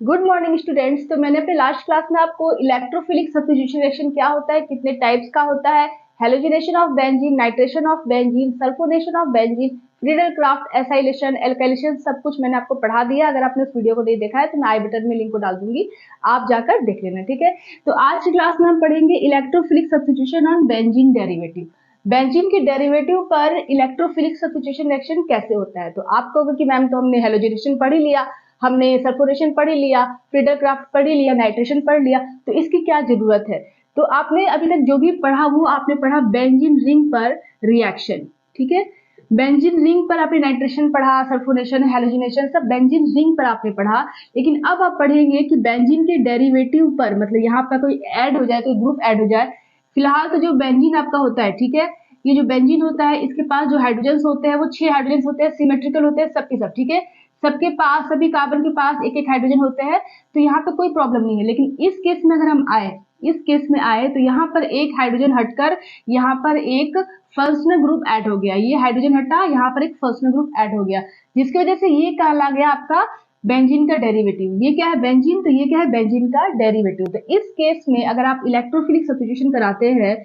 Good morning students. तो मैंने अपने लास्ट क्लास में आपको इलेक्ट्रोफिलिक सब्स्टिट्यूशन रिएक्शन क्या होता है, कितने टाइप्स का होता है, halogenation of benzene, nitration of benzene, sulphonation of benzene, Friedel craft, acylation, alkylation, सब कुछ मैंने आपको पढ़ा दिया। अगर आपने उस वीडियो को नहीं देखा है तो मैं आई बटन में लिंक को डाल दूंगी, आप जाकर देख लेना। ठीक है, तो आज की क्लास में हम पढ़ेंगे electrophilic substitution on benzene derivative. Benzene के डेरिवेटिव पर इलेक्ट्रोफिलिक सब्स्टिट्यूशन रिएक्शन कैसे होता है। तो आप कहोगे कि मैम तो हमने हैलोजिनेशन पढ़ ही लिया, हमने सल्फोनेशन पढ़ ही लिया, फ्रीडल क्राफ्ट पढ़ ही लिया, नाइट्रेशन पढ़ लिया, तो इसकी क्या जरूरत है। तो आपने अभी तक जो भी पढ़ा वो आपने पढ़ा बेंजीन रिंग पर रिएक्शन। ठीक है, बेंजीन रिंग पर आपने नाइट्रेशन पढ़ा, सल्फोनेशन, हैलोजिनेशन सब बेंजीन रिंग पर आपने पढ़ा। लेकिन अब आप पढ़ेंगे कि बेंजीन के डेरिवेटिव पर, मतलब यहाँ पर कोई ऐड हो जाए, कोई ग्रुप ऐड हो जाए। फिलहाल तो जो बेंजीन आपका होता है, ठीक है, ये जो बेंजीन होता है इसके पास जो हाइड्रोजन होते हैं वो 6 हाइड्रोजन होते हैं, सिमेट्रिकल होते हैं सबके सब। ठीक है, सबके पास, सभी कार्बन के पास एक एक हाइड्रोजन होते हैं, तो यहाँ पे कोई प्रॉब्लम नहीं है। लेकिन इस केस में अगर हम आए, इस केस में आए तो यहाँ पर एक हाइड्रोजन हटकर यहाँ पर एक फंक्शनल ग्रुप ऐड हो गया। ये हाइड्रोजन हटा, यहाँ पर एक फंक्शनल ग्रुप ऐड हो गया, जिसकी वजह से ये कहला गया आपका बेंजीन का डेरिवेटिव। ये क्या है, बेंजीन, तो ये क्या है, बेंजीन का डेरिवेटिव। तो इस केस में अगर आप इलेक्ट्रोफिलिक सब्स्टिट्यूशन कराते हैं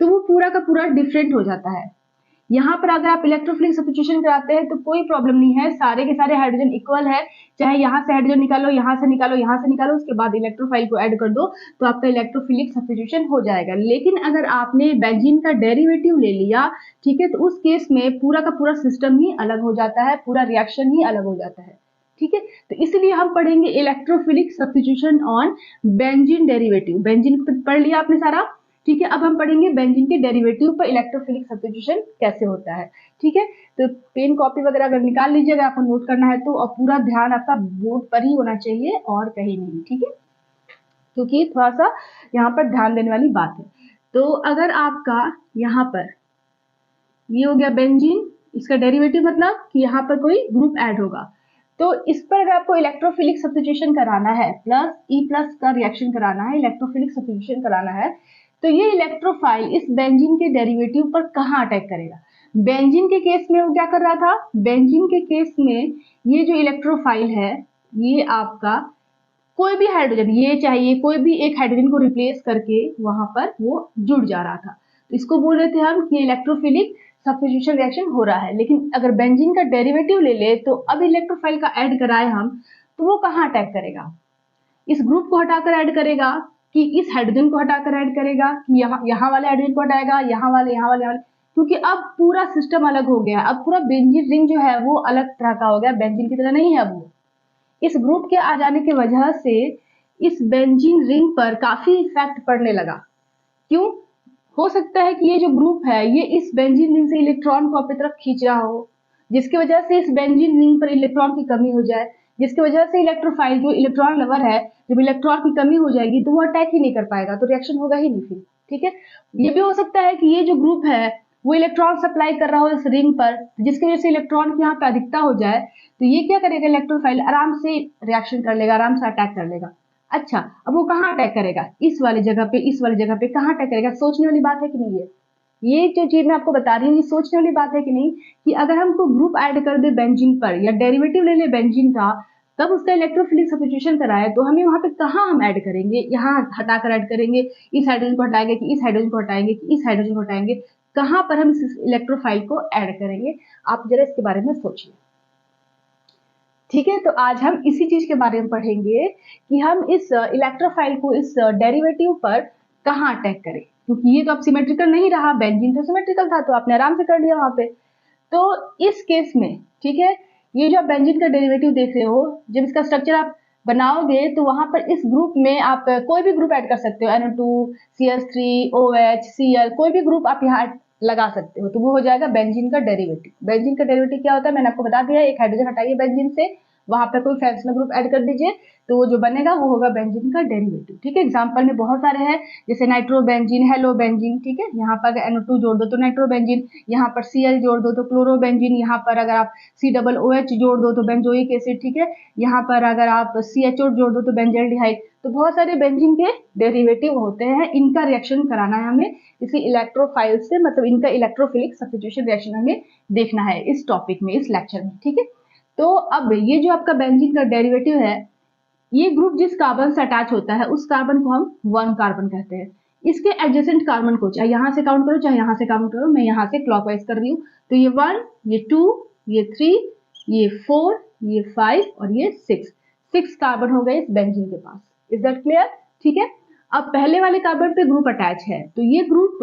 तो वो पूरा का पूरा डिफरेंट हो जाता है। यहाँ पर अगर आप इलेक्ट्रोफिलिक सब्स्टिट्यूशन कराते हैं तो कोई प्रॉब्लम नहीं है, सारे के सारे हाइड्रोजन इक्वल है। चाहे यहाँ से हाइड्रोजन निकालो, यहाँ से निकालो, यहाँ से निकालो, उसके बाद इलेक्ट्रोफाइल को ऐड कर दो तो आपका इलेक्ट्रोफिलिक सब्स्टिट्यूशन हो जाएगा। लेकिन अगर आपने बेंजीन का डेरिवेटिव ले लिया, ठीक है, तो उस केस में पूरा का पूरा सिस्टम ही अलग हो जाता है, पूरा रिएक्शन ही अलग हो जाता है। ठीक है, तो इसलिए हम पढ़ेंगे electrophilic substitution on benzene derivative. Benzene पढ़ लिया आपने सारा, ठीक है। अब हम पढ़ेंगे बेंजीन के डेरिवेटिव पर इलेक्ट्रोफिलिक सब्स्टिट्यूशन कैसे होता है। ठीक है, तो पेन कॉपी वगैरह अगर निकाल लीजिए, अगर आपको नोट करना है तो, और पूरा ध्यान आपका बोर्ड पर ही होना चाहिए और कहीं नहीं। ठीक है, क्योंकि थोड़ा सा यहाँ पर ध्यान देने वाली बात है। तो अगर आपका यहाँ पर ये हो गया बेंजीन, इसका डेरिवेटिव मतलब कि यहाँ पर कोई ग्रुप ऐड होगा, तो इस पर अगर आपको इलेक्ट्रोफिलिक सब्स्टिट्यूशन कराना है, प्लस ई प्लस का रिएक्शन कराना है, इलेक्ट्रोफिलिक सब्स्टिट्यूशन कराना है, तो ये इलेक्ट्रोफाइल इस बेंजीन के डेरिवेटिव पर कहाँ अटैक करेगा। बेंजीन के केस में वो क्या कर रहा था, बेंजीन के केस में ये जो इलेक्ट्रोफाइल है ये आपका कोई भी हाइड्रोजन, ये चाहिए कोई भी एक हाइड्रोजन को रिप्लेस करके वहां पर वो जुड़ जा रहा था, तो इसको बोल रहे थे हम कि इलेक्ट्रोफिलिक सब्स्टिट्यूशन रिएक्शन हो रहा है। लेकिन अगर बेंजीन का डेरिवेटिव ले ले तो अब इलेक्ट्रोफाइल का ऐड कराए हम, तो वो कहाँ अटैक करेगा, इस ग्रुप को हटाकर ऐड करेगा, कि इस हाइड्रोजन को हटाकर ऐड करेगा, कि यहाँ वाले हाइड्रोजन को हटाएगा, यहाँ वाले, यहाँ वाले, यहाँ वाले। क्योंकि अब पूरा सिस्टम अलग हो गया, अब पूरा बेंजीन रिंग जो है वो अलग तरह का हो गया, बेंजीन की तरह नहीं है वो। इस ग्रुप के आ जाने की वजह से इस बेंजीन रिंग पर काफी इफेक्ट पड़ने लगा। क्यों, हो सकता है कि ये जो ग्रुप है ये इस बेंजीन रिंग से इलेक्ट्रॉन को अपनी तरफ खींच रहा हो, जिसकी वजह से इस बेंजीन रिंग पर इलेक्ट्रॉन की कमी हो जाए, जिसकी वजह से इलेक्ट्रोफाइल जो इलेक्ट्रॉन लवर है, जब इलेक्ट्रॉन की कमी हो जाएगी तो वो अटैक ही नहीं कर पाएगा, तो रिएक्शन होगा ही नहीं फिर। ठीक है, ये भी हो सकता है कि ये जो ग्रुप है वो इलेक्ट्रॉन सप्लाई कर रहा हो इस रिंग पर, जिसकी वजह से इलेक्ट्रॉन की यहाँ पे अधिकता हो जाए, तो ये क्या करेगा, इलेक्ट्रोफाइल आराम से रिएक्शन कर लेगा, आराम से अटैक कर लेगा। अच्छा, अब वो कहाँ अटैक करेगा, इस वाली जगह पे, इस वाली जगह पे कहाँ अटैक करेगा, सोचने वाली बात है कि नहीं है। ये जो चीज मैं आपको बता रही हूँ ये सोचने वाली बात है कि नहीं, कि अगर हमको ग्रुप ऐड कर दे बेंजीन पर, या डेरिवेटिव ले ले बेंजीन का, तब उसका इलेक्ट्रोफिलिक सब्स्टिट्यूशन कराए, तो हमें वहां पे कहाँ हम ऐड करेंगे, यहाँ हटाकर ऐड करेंगे, इस हाइड्रोजन को हटाएंगे कि इस हाइड्रोजन को हटाएंगे कि इस हाइड्रोजन को हटाएंगे, कहाँ पर हम इस इलेक्ट्रोफाइल को ऐड करेंगे, आप जरा इसके बारे में सोचिए। ठीक है, तो आज हम इसी चीज के बारे में पढ़ेंगे कि हम इस इलेक्ट्रोफाइल को इस डेरिवेटिव पर कहाँ अटैक करें, क्योंकि ये तो अब सिमेट्रिकल नहीं रहा, बेंजीन तो सिमेट्रिकल था तो आपने आराम से कर लिया वहां पे। तो इस केस में, ठीक है, ये जो आप बेंजीन का डेरिवेटिव देख रहे हो, जब इसका स्ट्रक्चर आप बनाओगे तो वहां पर इस ग्रुप में आप कोई भी ग्रुप ऐड कर सकते हो, NO2, CH3, OH, Cl, कोई भी ग्रुप आप यहाँ लगा सकते हो, तो वो हो जाएगा बेंजीन का डेरिवेटिव। बेंजीन का डेरिवेटिव क्या होता है मैंने आपको बता दिया, एक हाइड्रोजन हटाइए बेंजीन से, वहां पर कोई फंक्शनल ग्रुप ऐड कर दीजिए, तो वो जो बनेगा वो होगा बेंजीन का डेरिवेटिव। ठीक है, एग्जांपल में बहुत सारे हैं, जैसे नाइट्रोबेंजीन, हेलोबेंजीन। ठीक है, यहाँ पर अगर NO2 जोड़ दो तो नाइट्रोबेंजीन, यहाँ पर Cl जोड़ दो तो क्लोरोबेंजीन, यहाँ पर अगर आप COOH जोड़ दो तो बेंजोइक एसिड। ठीक है, यहाँ पर अगर आप CHO जोड़ दो तो बेंजल्डिहाइड। तो बहुत सारे बेंजीन के डेरिवेटिव होते हैं, इनका रिएक्शन कराना है हमें इसी इलेक्ट्रोफाइल से, मतलब इनका इलेक्ट्रोफिलिक सब्स्टिट्यूशन रिएक्शन हमें देखना है इस टॉपिक में, इस लेक्चर में। ठीक है, तो अब ये जो आपका बेंजीन का डेरिवेटिव है, ये ग्रुप जिस कार्बन से अटैच होता है उस कार्बन को हम 1 कार्बन कहते हैं। इसके एडजेसेंट कार्बन को चाहे यहां से काउंट करो चाहे यहां से काउंट करो, मैं यहां से क्लॉकवाइज कर रही हूँ, तो ये 1, ये 2, ये 3, ये 4, ये 5 और ये 6 कार्बन हो गए इस बेंजीन के पास। Is that clear? ठीक है। अब पहले वाले कार्बन पे ग्रुप अटैच है, तो ये ग्रुप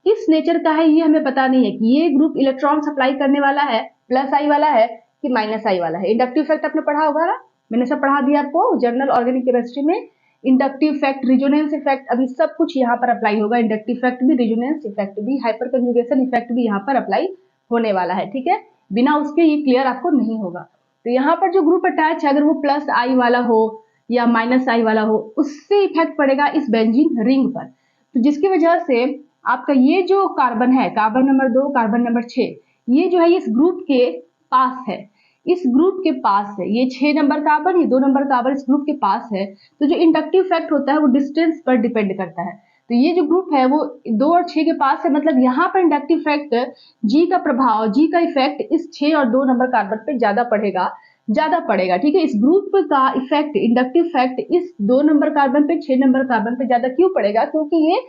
किस नेचर का है ये हमें पता नहीं है कि ये ग्रुप इलेक्ट्रॉन सप्लाई करने वाला है, प्लस आई वाला है कि माइनस आई वाला है। इंडक्टिव इफेक्ट आपने पढ़ा होगा ना, मैंने सब पढ़ा दिया आपको जनरल ऑर्गेनिक केमिस्ट्री में। इंडक्टिव इफेक्ट, रिजोनेंस इफेक्ट, अभी सब कुछ यहाँ पर अप्लाई होगा। इंडक्टिव इफेक्ट भी, रिजोनेंस इफेक्ट भी, हाइपर कंजुगेशन इफेक्ट भी यहाँ पर अप्लाई होने वाला है। ठीक है, बिना उसके ये क्लियर आपको नहीं होगा। तो यहाँ पर जो ग्रुप अटैच है अगर वो प्लस आई वाला हो या माइनस आई वाला हो, उससे इफेक्ट पड़ेगा इस बेंजीन रिंग पर। तो जिसकी वजह से आपका ये जो कार्बन है, कार्बन नंबर 2, कार्बन नंबर 6, ये जो है इस ग्रुप के पास है, इस ग्रुप के पास है। ये 6 नंबर कार्बन, ये 2 नंबर कार्बन इस ग्रुप के पास है। तो जो इंडक्टिव इफेक्ट होता है वो डिस्टेंस पर डिपेंड करता है। तो ये जो ग्रुप है वो 2 और 6 के पास है, मतलब यहाँ पर इंडक्टिव इफेक्ट जी का प्रभाव, जी का इफेक्ट इस 6 और 2 नंबर कार्बन पे ज्यादा पड़ेगा। ठीक है, इस ग्रुप का इफेक्ट, इंडक्टिव इफेक्ट इस 2 नंबर कार्बन पे, 6 नंबर कार्बन पे ज्यादा क्यों पड़ेगा? क्योंकि ये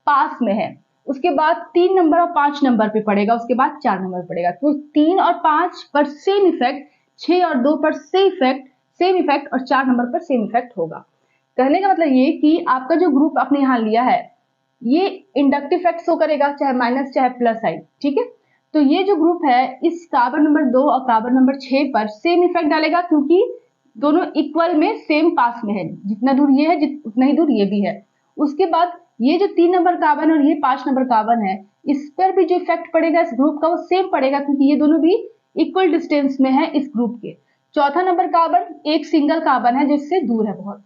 पास में है। उसके बाद 3 नंबर और 5 नंबर पे पड़ेगा, उसके बाद 4 नंबर पड़ेगा। तो 3 और 5 पर सेम इफेक्ट, 6 और 2 पर सेम इफेक्ट और 4 नंबर पर सेम इफेक्ट होगा। कहने का मतलब ये कि आपका जो ग्रुप आपने यहाँ लिया है ये इंडक्टिव इफेक्ट शो करेगा, चाहे माइनस चाहे प्लस आई। ठीक है, तो ये जो ग्रुप है इस कार्बन नंबर 2 और कार्बन नंबर 6 पर सेम इफेक्ट डालेगा, क्योंकि दोनों इक्वल में सेम पास में है। जितना दूर ये है उतना ही दूर ये भी है। उसके बाद ये जो 3 नंबर कार्बन और ये 5 नंबर कार्बन है, इस पर भी जो इफेक्ट पड़ेगा इस ग्रुप का वो सेम पड़ेगा, क्योंकि ये दोनों भी इक्वल डिस्टेंस में है इस ग्रुप के। चौथा नंबर कार्बन एक सिंगल कार्बन है जिससे दूर है बहुत।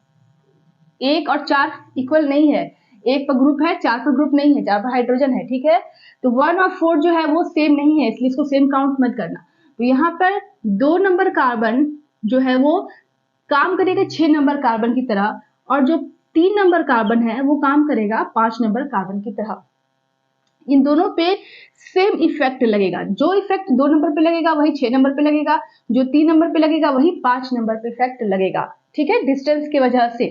1 और 4 इक्वल नहीं है, 1 पर ग्रुप है 4 पर ग्रुप नहीं है, 4 पर हाइड्रोजन है। ठीक है, तो 1 और 4 जो है वो सेम नहीं है, इसलिए इसको सेम काउंट मत करना। तो यहाँ पर 2 नंबर कार्बन जो है वो काम करेगा 6 नंबर कार्बन की तरह, और जो 3 नंबर कार्बन है वो काम करेगा 5 नंबर कार्बन की तरह। इन दोनों पे सेम इफेक्ट लगेगा। जो इफेक्ट 2 नंबर पे लगेगा वही 6 नंबर पे लगेगा, जो 3 नंबर पे लगेगा वही 5 नंबर पे इफेक्ट लगेगा। ठीक है, डिस्टेंस की वजह से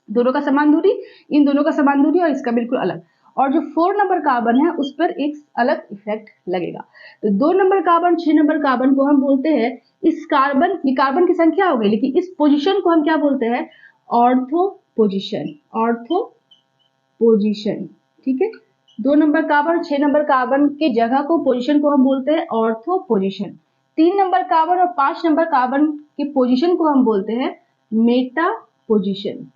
दोनों का समान दूरी, इन दोनों का समान दूरी और इसका बिल्कुल अलग। और जो 4 नंबर कार्बन है उस पर एक अलग इफेक्ट लगेगा। तो 2 नंबर कार्बन, 6 नंबर कार्बन को हम बोलते हैं इस कार्बन, ये कार्बन की संख्या हो गई, लेकिन इस पोजीशन को हम क्या बोलते हैं? Ortho position, ortho position. ठीक है, 2 नंबर कार्बन और 6 नंबर कार्बन के जगह को, पोजीशन को हम बोलते हैं ऑर्थो पोजीशन। 3 नंबर कार्बन और 5 नंबर कार्बन के पोजीशन को हम बोलते हैं मेटा पोजीशन।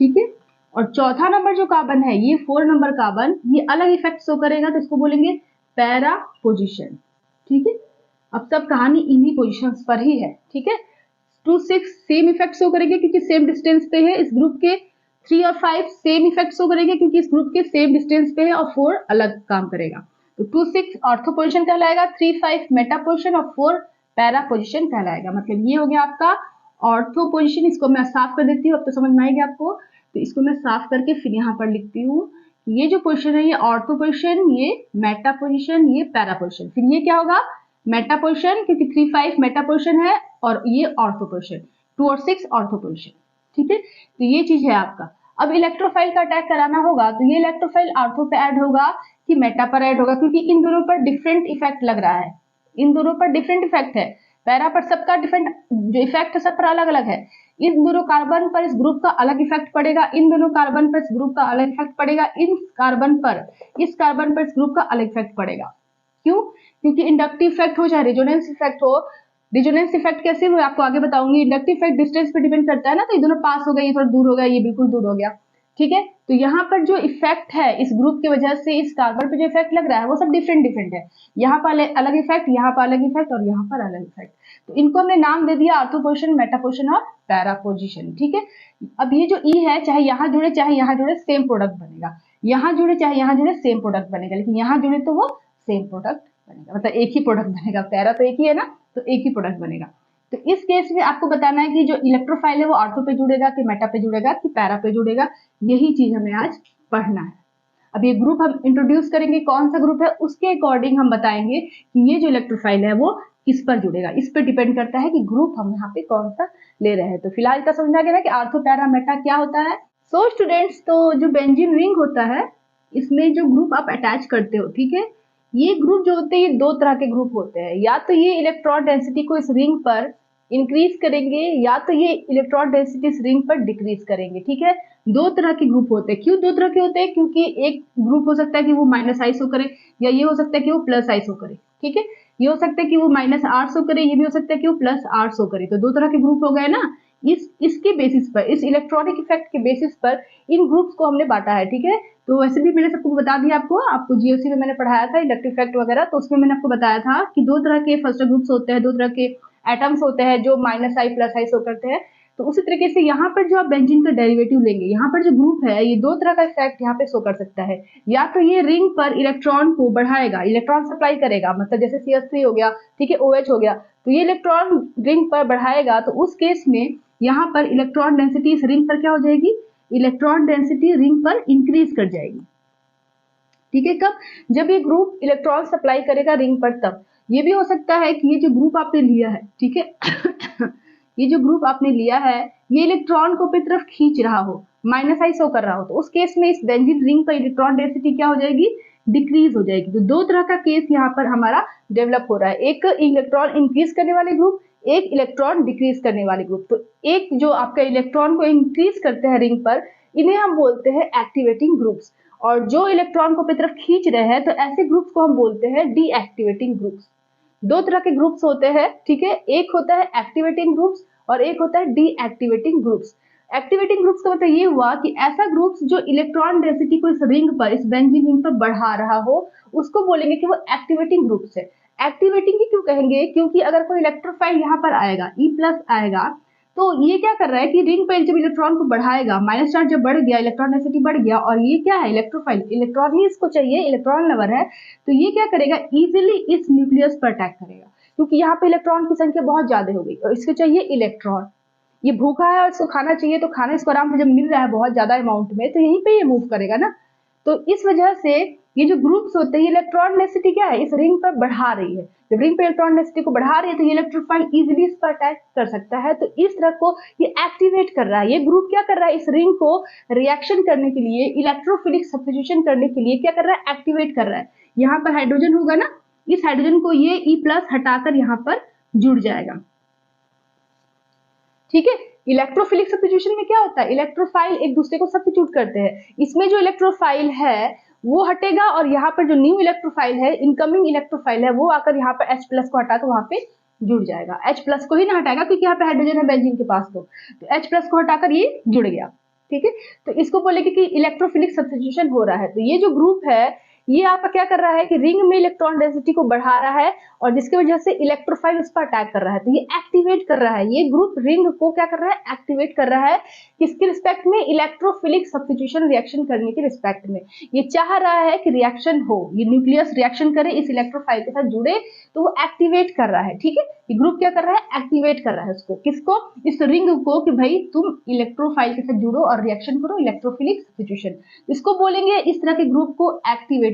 ठीक है, और चौथा नंबर जो कार्बन है ये 4 नंबर कार्बन, ये अलग इफेक्ट शो करेगा, तो इसको बोलेंगे पैरा पोजीशन। ठीक है, अब सब कहानी इन्हीं पोजीशंस पर ही है। ठीक है, 2, 6 सेम इफेक्ट शो करेंगे क्योंकि सेम डिस्टेंस पे है इस ग्रुप के। 3 और 5 सेम इफेक्ट शो करेंगे क्योंकि इस ग्रुप के सेम डिस्टेंस पे है, और 4 अलग काम करेगा। तो 2, 6 ऑर्थो पोजीशन कहलाएगा, 3, 5 मेटा पोजीशन और 4 पैरा पोजीशन कहलाएगा। मतलब ये हो गया आपका ऑर्थो पोजीशन। इसको मैं साफ कर देती हूँ, अब तो समझ में आएगी आपको। तो इसको मैं साफ करके फिर यहाँ पर लिखती हूँ, ये जो पोजीशन है ये ऑर्थो पोजीशन, ये मेटा पोजीशन, ये पैरा पोजीशन। फिर ये क्या होगा? मेटा पोजीशन, क्योंकि 3, 5 मेटा पोजीशन है और ये ऑर्थो पोजीशन, 2 और 6 ऑर्थो पोजीशन। ठीक है, तो ये चीज है आपका। अब इलेक्ट्रोफाइल का अटैक कराना होगा तो ये इलेक्ट्रोफाइल ऑर्थो पे ऐड होगा कि मेटा पर ऐड होगा, क्योंकि इन दोनों पर डिफरेंट इफेक्ट लग रहा है। इन दोनों पर डिफरेंट इफेक्ट है, पैरा पर सबका डिफरेंट जो इफेक्ट है सब पर अलग अलग है। इन दोनों कार्बन पर इस ग्रुप का अलग इफेक्ट पड़ेगा, इन दोनों कार्बन पर इस ग्रुप का अलग इफेक्ट पड़ेगा, इन कार्बन पर इस कार्बन पर इस ग्रुप का अलग इफेक्ट पड़ेगा। क्यों? क्योंकि इंडक्टिव इफेक्ट हो चाहे रेजोनेंस इफेक्ट हो, रेजोनेंस इफेक्ट कैसे मैं आपको आगे बताऊंगी। इंडक्टिव इफेक्ट डिस्टेंस पे डिपेंड करता है ना, तो ये दोनों पास हो गए, ये थोड़ा दूर हो गया, ये बिल्कुल दूर हो गया। ठीक है, तो यहाँ पर जो इफेक्ट है इस ग्रुप की वजह से इस कार्बन पे जो इफेक्ट लग रहा है वो सब डिफरेंट है। यहाँ पर अलग इफेक्ट, यहाँ पर अलग इफेक्ट और यहाँ पर अलग इफेक्ट। तो इनको हमने नाम दे दिया ऑर्थो पोजीशन, मेटा पोजीशन और पैरा पोजीशन। ठीक है, अब ये जो ई है चाहे यहाँ जुड़े चाहे यहाँ जुड़े सेम प्रोडक्ट बनेगा, यहाँ जुड़े चाहे यहाँ जुड़े सेम प्रोडक्ट बनेगा, लेकिन यहाँ जुड़े तो वो सेम प्रोडक्ट बनेगा, मतलब एक ही प्रोडक्ट बनेगा। पैरा तो एक ही है ना, तो एक ही प्रोडक्ट बनेगा। तो इस केस में आपको बताना है कि जो इलेक्ट्रोफाइल है वो ऑर्थो पे जुड़ेगा कि मेटा पे जुड़ेगा कि पैरा पे जुड़ेगा, यही चीज हमें आज पढ़ना है। अब ये ग्रुप हम इंट्रोड्यूस करेंगे, कौन सा ग्रुप है उसके अकॉर्डिंग हम बताएंगे कि ये जो इलेक्ट्रोफाइल है वो किस पर जुड़ेगा, इस पर डिपेंड करता है कि ग्रुप हम यहाँ पे कौन सा ले रहे हैं। तो फिलहाल इतना समझना गया ना कि आर्थो पैरा मेटा क्या होता है। सो स्टूडेंट्स, तो जो बेंजीन रिंग होता है इसमें जो ग्रुप आप अटैच करते हो, ठीक है, ये ग्रुप जो होते हैं ये दो तरह के ग्रुप होते हैं। या तो ये इलेक्ट्रॉन डेंसिटी को इस रिंग पर इंक्रीज करेंगे या तो ये इलेक्ट्रॉन डेंसिटी इस रिंग पर डिक्रीज करेंगे, ठीक है। दो तरह के ग्रुप होते हैं। क्यों दो तरह के होते हैं? क्योंकि एक ग्रुप हो सकता है कि वो माइनस आई शो करे, या ये हो सकता है कि वो प्लस आई शो करे, ठीक है। ये हो सकता है कि वो माइनस आर शो करे, ये भी हो सकता है कि वो प्लस आर शो करे। तो दो तरह के ग्रुप हो गए ना। इसके बेसिस पर, इस इलेक्ट्रॉनिक इफेक्ट के बेसिस पर इन ग्रुप्स को हमने बांटा है, ठीक है। तो वैसे भी मैंने सबको बता दिया, आपको जीओसी में मैंने पढ़ाया था इलेक्ट्रिक इफेक्ट वगैरह, तो उसमें मैंने आपको बताया था कि दो तरह के फर्स्ट ग्रुप्स होते हैं, दो तरह के एटम्स होते हैं जो minus I plus I show करते हैं। तो उसी तरीके से यहाँ पर जो आप बेंजीन का डेरिवेटिव लेंगे, यहाँ पर जो ग्रुप है ये दो तरह का इफेक्ट यहाँ पे शो कर सकता है। या तो ये रिंग पर इलेक्ट्रॉन को बढ़ाएगा, इलेक्ट्रॉन सप्लाई करेगा, मतलब जैसे CH3 हो गया, ठीक है, OH हो गया, तो ये इलेक्ट्रॉन रिंग पर बढ़ाएगा। तो उस केस में यहाँ पर इलेक्ट्रॉन डेंसिटी इस रिंग पर क्या हो जाएगी, इलेक्ट्रॉन डेंसिटी रिंग पर इंक्रीज कर जाएगी, ठीक है। कब? जब ये ग्रुप इलेक्ट्रॉन सप्लाई करेगा रिंग पर तब। ये भी हो सकता है कि ये जो ग्रुप आपने लिया है, ठीक है ये जो ग्रुप आपने लिया है ये इलेक्ट्रॉन को अपनी तरफ खींच रहा हो, माइनस आई शो कर रहा हो, तो उस केस में इस बेंजीन रिंग पर इलेक्ट्रॉन डेंसिटी क्या हो जाएगी, डिक्रीज हो जाएगी। तो दो तरह का केस यहाँ पर हमारा डेवलप हो रहा है, एक इलेक्ट्रॉन इंक्रीज करने वाले ग्रुप, एक इलेक्ट्रॉन डिक्रीज करने वाले ग्रुप। तो एक जो आपका इलेक्ट्रॉन को इंक्रीज करते हैं रिंग पर, इन्हें हम बोलते हैं एक्टिवेटिंग ग्रुप्स, और जो इलेक्ट्रॉन को अपनी तरफ खींच रहे हैं तो ऐसे ग्रुप्स को हम बोलते हैं डीएक्टिवेटिंग ग्रुप्स। दो तरह के ग्रुप्स होते हैं, ठीक है, एक होता है एक्टिवेटिंग ग्रुप्स और एक होता है डीएक्टिवेटिंग ग्रुप्स। एक्टिवेटिंग ग्रुप्स का मतलब ये हुआ कि ऐसा ग्रुप्स जो इलेक्ट्रॉन डेंसिटी को इस रिंग पर, इस बेंजीन रिंग पर बढ़ा रहा हो, उसको बोलेंगे कि वो एक्टिवेटिंग ग्रुप्स है। एक्टिवेटिंग ही क्यों कहेंगे? क्योंकि अगर कोई इलेक्ट्रोफाइल यहाँ पर आएगा, E+ आएगा, तो ये क्या कर रहा है कि रिंग पर जब इलेक्ट्रॉन को बढ़ाएगा, माइनस चार्ज जब बढ़ गया, इलेक्ट्रॉन डेंसिटी बढ़ गया, और ये क्या है, इलेक्ट्रोफाइल, इलेक्ट्रॉन ही इसको चाहिए, इलेक्ट्रॉन लवर है, तो ये क्या करेगा, इजिली इस न्यूक्लियस पर अटैक करेगा, क्योंकि यहाँ पे इलेक्ट्रॉन की संख्या बहुत ज्यादा हो गई और इसको चाहिए इलेक्ट्रॉन। ये भूखा है और इसको खाना चाहिए, तो खाना इसको आराम से जब मिल रहा है बहुत ज्यादा अमाउंट में, तो यहीं पे ये मूव करेगा ना। तो इस वजह से ये जो ग्रुप्स होते हैं, इलेक्ट्रॉन डेंसिटी क्या है, इस रिंग पर बढ़ा रही है। जब रिंग पे इलेक्ट्रॉन डेंसिटी को बढ़ा रही है तो ये इलेक्ट्रोफाइल इजीली इस पर अटैक कर सकता है। तो इस तरह को ये एक्टिवेट कर रहा है, ये ग्रुप क्या कर रहा है, इस रिंग को रिएक्शन करने के लिए, इलेक्ट्रोफिलिक सब्स्टिट्यूशन करने के लिए क्या कर रहा है, एक्टिवेट कर रहा है। यहाँ पर हाइड्रोजन होगा ना, इस हाइड्रोजन को ये E+ हटाकर यहाँ पर जुड़ जाएगा, ठीक है। इलेक्ट्रोफिलिक सब्स्टिट्यूशन में क्या होता है, इलेक्ट्रोफाइल एक दूसरे को सब्स्टिट्यूट करते हैं। इसमें जो इलेक्ट्रोफाइल है वो हटेगा और यहाँ पर जो न्यू इलेक्ट्रोफाइल है, इनकमिंग इलेक्ट्रोफाइल है, वो आकर यहाँ पर H+ को हटाकर वहां पे जुड़ जाएगा। H+ को ही ना हटाएगा क्योंकि यहाँ पे हाइड्रोजन है बेंजीन के पास, तो H+ को हटाकर ये जुड़ गया, ठीक है। तो इसको बोलेंगे कि इलेक्ट्रोफिलिक सब्स्टिट्यूशन हो रहा है। तो ये जो ग्रुप है ये आपका क्या कर रहा है कि रिंग में इलेक्ट्रॉन डेंसिटी को बढ़ा रहा है और जिसकी वजह से इलेक्ट्रोफाइल उस पर अटैक कर रहा है। तो ये एक्टिवेट कर रहा है, ये ग्रुप रिंग को क्या कर रहा है, एक्टिवेट कर रहा है। किसके रिस्पेक्ट में, इलेक्ट्रोफिलिक सब्स्टिट्यूशन रिएक्शन करने के रिस्पेक्ट में। ये चाह रहा है कि रिएक्शन हो, ये न्यूक्लियस रिएक्शन करे, इस इलेक्ट्रोफाइल के साथ जुड़े, तो वो एक्टिवेट कर रहा है, ठीक है। ये ग्रुप क्या कर रहा है, एक्टिवेट कर रहा है उसको, किसको, इस रिंग को, कि भाई तुम इलेक्ट्रोफाइल के साथ जुड़ो और रिएक्शन करो, इलेक्ट्रोफिलिक सब्स्टिट्यूशन। इसको बोलेंगे इस तरह के ग्रुप को एक्टिवेटिंग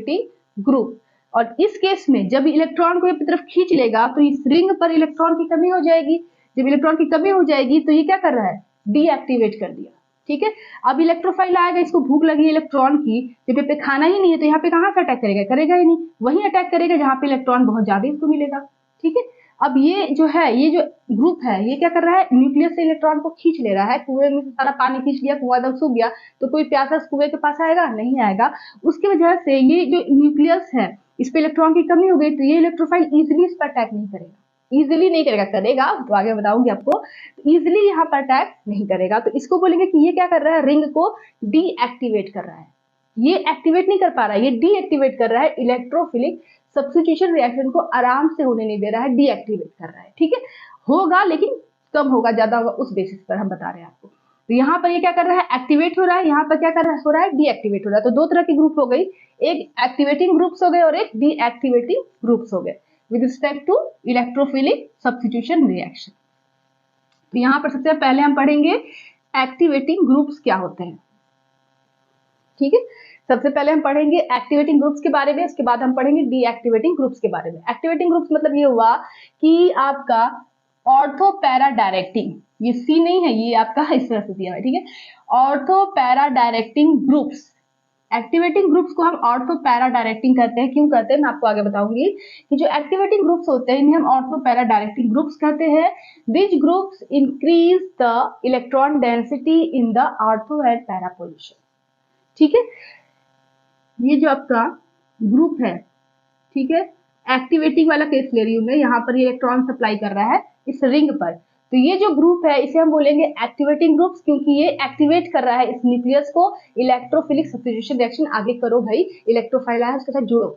ग्रुप। और इस केस में जब इलेक्ट्रॉन को अपनी तरफ खींच लेगा तो इस रिंग पर इलेक्ट्रॉन की कमी हो जाएगी। जब इलेक्ट्रॉन की कमी हो जाएगी तो ये क्या कर रहा है, डीएक्टिवेट कर दिया, ठीक है। अब इलेक्ट्रोफाइल आएगा, इसको भूख लगी इलेक्ट्रॉन की, जब यहाँ पे खाना ही नहीं है तो यहाँ पे कहाँ से अटैक करेगा, करेगा ही नहीं, वही अटैक करेगा जहाँ पे इलेक्ट्रॉन बहुत ज्यादा इसको मिलेगा, ठीक है। अब ये जो है, ये जो ग्रुप है, ये क्या कर रहा है, न्यूक्लियस से इलेक्ट्रॉन को खींच ले रहा है। कुएं में से सारा पानी खींच लिया, कुआं जब सूख गया तो कोई प्यासा कुएं के पास आएगा, नहीं आएगा। उसकी वजह से ये जो न्यूक्लियस है इस पे इलेक्ट्रॉन की कमी हो गई, तो ये इलेक्ट्रोफाइल इजिली इस पर अटैक नहीं करेगा, इजिली नहीं करेगा, करेगा तो आगे बताऊंगी आपको, इजिली यहाँ पर अटैक नहीं करेगा। तो इसको बोलेंगे कि ये क्या कर रहा है, रिंग को डीएक्टिवेट कर रहा है। ये एक्टिवेट नहीं कर पा रहा है, ये डीएक्टिवेट कर रहा है, इलेक्ट्रोफिलिक सब्स्टिट्यूशन रिएक्शन को आराम से होने नहीं दे रहा है, डीएक्टिवेट कर रहा है, ठीक है। होगा लेकिन कम होगा, ज्यादा होगा, उस बेसिस पर हम बता रहे हैं आपको। तो यहाँ पर ये क्या कर रहा है, एक्टिवेट हो रहा है, यहाँ पर क्या कर हो रहा है, डीएक्टिवेट हो रहा है। तो दो तरह के ग्रुप हो गई, एक एक्टिवेटिंग ग्रुप्स हो गए और एक डीएक्टिवेटिंग ग्रुप्स हो गए with respect to electrophilic substitution reaction. तो यहाँ पर सबसे पहले हम पढ़ेंगे एक्टिवेटिंग ग्रुप्स क्या होते हैं, ठीक है। सबसे पहले हम पढ़ेंगे एक्टिवेटिंग ग्रुप्स के बारे में, उसके बाद हम पढ़ेंगे डीएक्टिवेटिंग ग्रुप्स के बारे में। एक्टिवेटिंग ग्रुप्स मतलब ये हुआ कि आपका ऑर्थो पैरा डायरेक्टिंग, ये सी नहीं है, ये आपका इस तरह से दिया है, ठीक है। Ortho para directing groups, activating groups को हम ऑर्थो पैरा डायरेक्टिंग कहते हैं। क्यों कहते हैं मैं आपको आगे बताऊंगी कि जो एक्टिवेटिंग ग्रुप्स होते हैं इन्हें हम ऑर्थो पैरा डायरेक्टिंग ग्रुप्स कहते हैं। This groups increase the electron density in the ortho and para position, ठीक है। ये जो आपका ग्रुप है, ठीक है, एक्टिवेटिंग वाला केस ले रही हूं मैं, यहाँ पर ये इलेक्ट्रॉन सप्लाई कर रहा है इस रिंग पर, तो ये जो ग्रुप है इसे हम बोलेंगे एक्टिवेटिंग ग्रुप्स, क्योंकि ये एक्टिवेट कर रहा है इस न्यूक्लियस को। इलेक्ट्रोफिलिक सब्स्टिट्यूशन रिएक्शन आगे करो भाई, इलेक्ट्रोफाइल है उसके साथ जुड़ो,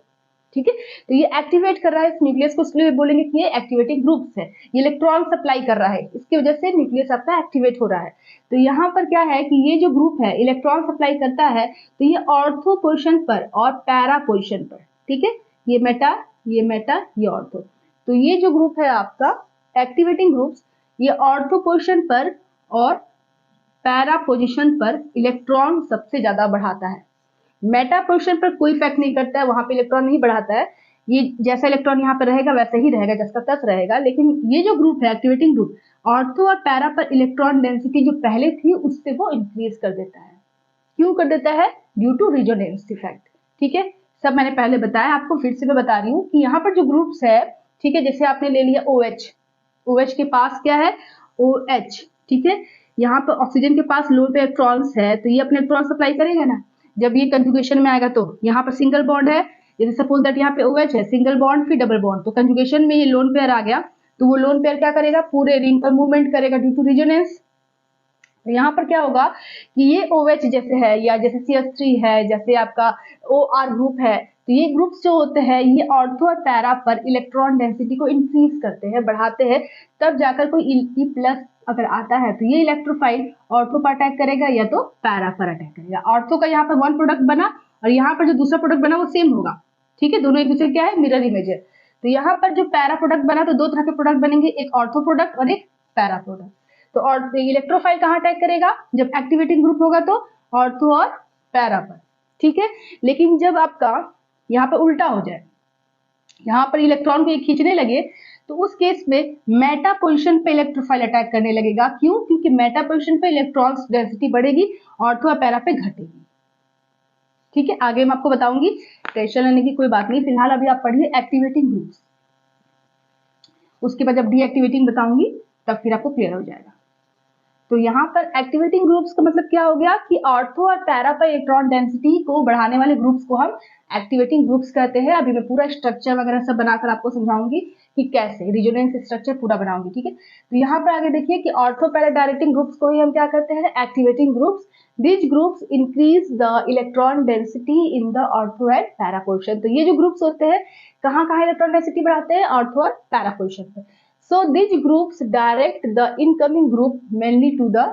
ठीक है। तो ये एक्टिवेट कर रहा है इस न्यूक्लियस को, इसलिए बोलेंगे कि ये एक्टिवेटिंग ग्रुप्स है। ये इलेक्ट्रॉन सप्लाई कर रहा है, इसकी वजह से न्यूक्लियस आपका एक्टिवेट हो रहा है। तो यहाँ पर क्या है कि ये जो ग्रुप है इलेक्ट्रॉन सप्लाई करता है, तो ये ऑर्थो पोजिशन पर और पैरा पोजिशन पर, ठीक है, ये मेटा, ये मेटा, ये ऑर्थो। तो ये जो ग्रुप है आपका एक्टिवेटिंग ग्रुप्स, ये ऑर्थो पोजिशन पर और पैरा पोजिशन पर इलेक्ट्रॉन सबसे ज्यादा बढ़ाता है। मेटा पोजिशन पर कोई इफेक्ट नहीं करता है, वहां पे इलेक्ट्रॉन नहीं बढ़ाता है। ये जैसा इलेक्ट्रॉन यहाँ पर रहेगा वैसे ही रहेगा, जैसा तस रहेगा। लेकिन ये जो ग्रुप है एक्टिवेटिंग ग्रुप, ऑर्थो और पैरा पर इलेक्ट्रॉन डेंसिटी जो पहले थी उससे वो इंक्रीज कर देता है। क्यों कर देता है? ड्यू टू रेजोनेंस इफेक्ट, ठीक है। सब मैंने पहले बताया, आपको फिर से मैं बता रही हूँ कि यहाँ पर जो ग्रुप्स है, ठीक है, जैसे आपने ले लिया OH, OH के पास क्या है OH, ठीक है। यहाँ पर ऑक्सीजन के पास लोन पे इलेक्ट्रॉन्स है, तो ये अपने इलेक्ट्रॉन सप्लाई करेगा ना। जब ये कंजुगेशन में आएगा तो यहाँ पर सिंगल बॉन्ड है, जैसे सपोज दैट यहाँ पे OH है, सिंगल बॉन्ड फिर डबल बॉन्ड, तो कंजुगेशन में ये लोन पेयर आ गया, तो वो लोन पेयर क्या करेगा, पूरे रिंग पर मूवमेंट करेगा ड्यू टू रेजोनेंस। तो यहाँ पर क्या होगा कि ये OH जैसे है, या जैसे CH3 है, जैसे आपका OR ग्रुप है, तो ये ग्रुप्स जो होते हैं ये ऑर्थो और पैरा पर इलेक्ट्रॉन डेंसिटी को इंक्रीज करते हैं, बढ़ाते हैं। तब जाकर कोई E+ अगर आता है तो ये इलेक्ट्रोफाइल ऑर्थो पर अटैक करेगा या तो पैरा पर अटैक करेगा। ऑर्थो का यहाँ पर वन प्रोडक्ट बना और यहाँ पर जो दूसरा प्रोडक्ट बना वो सेम होगा, ठीक है, दोनों एक दूसरे क्या है, मिरर इमेज है। तो यहाँ पर जो पैरा प्रोडक्ट बना तो दो तरह के प्रोडक्ट बनेंगे, एक ऑर्थो प्रोडक्ट और एक पैरा प्रोडक्ट। तो और इलेक्ट्रोफाइल कहाँ अटैक करेगा, जब एक्टिवेटिंग ग्रुप होगा तो ऑर्थो और पैरा पर, ठीक है। लेकिन जब आपका यहाँ पर उल्टा हो जाए, यहाँ पर इलेक्ट्रॉन को ये खींचने लगे, तो उस केस में मेटा पोजीशन पे इलेक्ट्रोफाइल अटैक करने लगेगा। क्यों? क्योंकि मेटा पोजीशन पे इलेक्ट्रॉन्स डेंसिटी बढ़ेगी, ऑर्थो और पैरा पे घटेगी, ठीक है। आगे मैं आपको बताऊंगी, टेंशन लेने की कोई बात नहीं। फिलहाल अभी आप पढ़िए एक्टिवेटिंग ग्रुप्स, उसके बाद जब डीएक्टिवेटिंग बताऊंगी तब फिर आपको क्लियर हो जाएगा। तो यहाँ पर एक्टिवेटिंग ग्रुप्स का मतलब क्या हो गया कि ऑर्थो और पैरा पर इलेक्ट्रॉन डेंसिटी को बढ़ाने वाले ग्रुप्स को हम एक्टिवेटिंग ग्रुप्स कहते हैं। अभी मैं पूरा स्ट्रक्चर वगैरह सब बनाकर आपको समझाऊंगी कि कैसे रेजोनेंस स्ट्रक्चर पूरा बनाऊंगी, ठीक है। तो यहाँ पर आगे देखिए कि ऑर्थो पैरा डायरेक्टिंग ग्रुप्स को ही हम क्या कहते हैं, activating groups. These groups increase the electron density in the ortho and para position। तो ये जो ग्रुप्स होते हैं कहाँ कहाँ इलेक्ट्रॉन डेंसिटी बढ़ाते हैं, ऑर्थो और पैरा पोजिशन पे। So these groups direct the incoming group mainly to the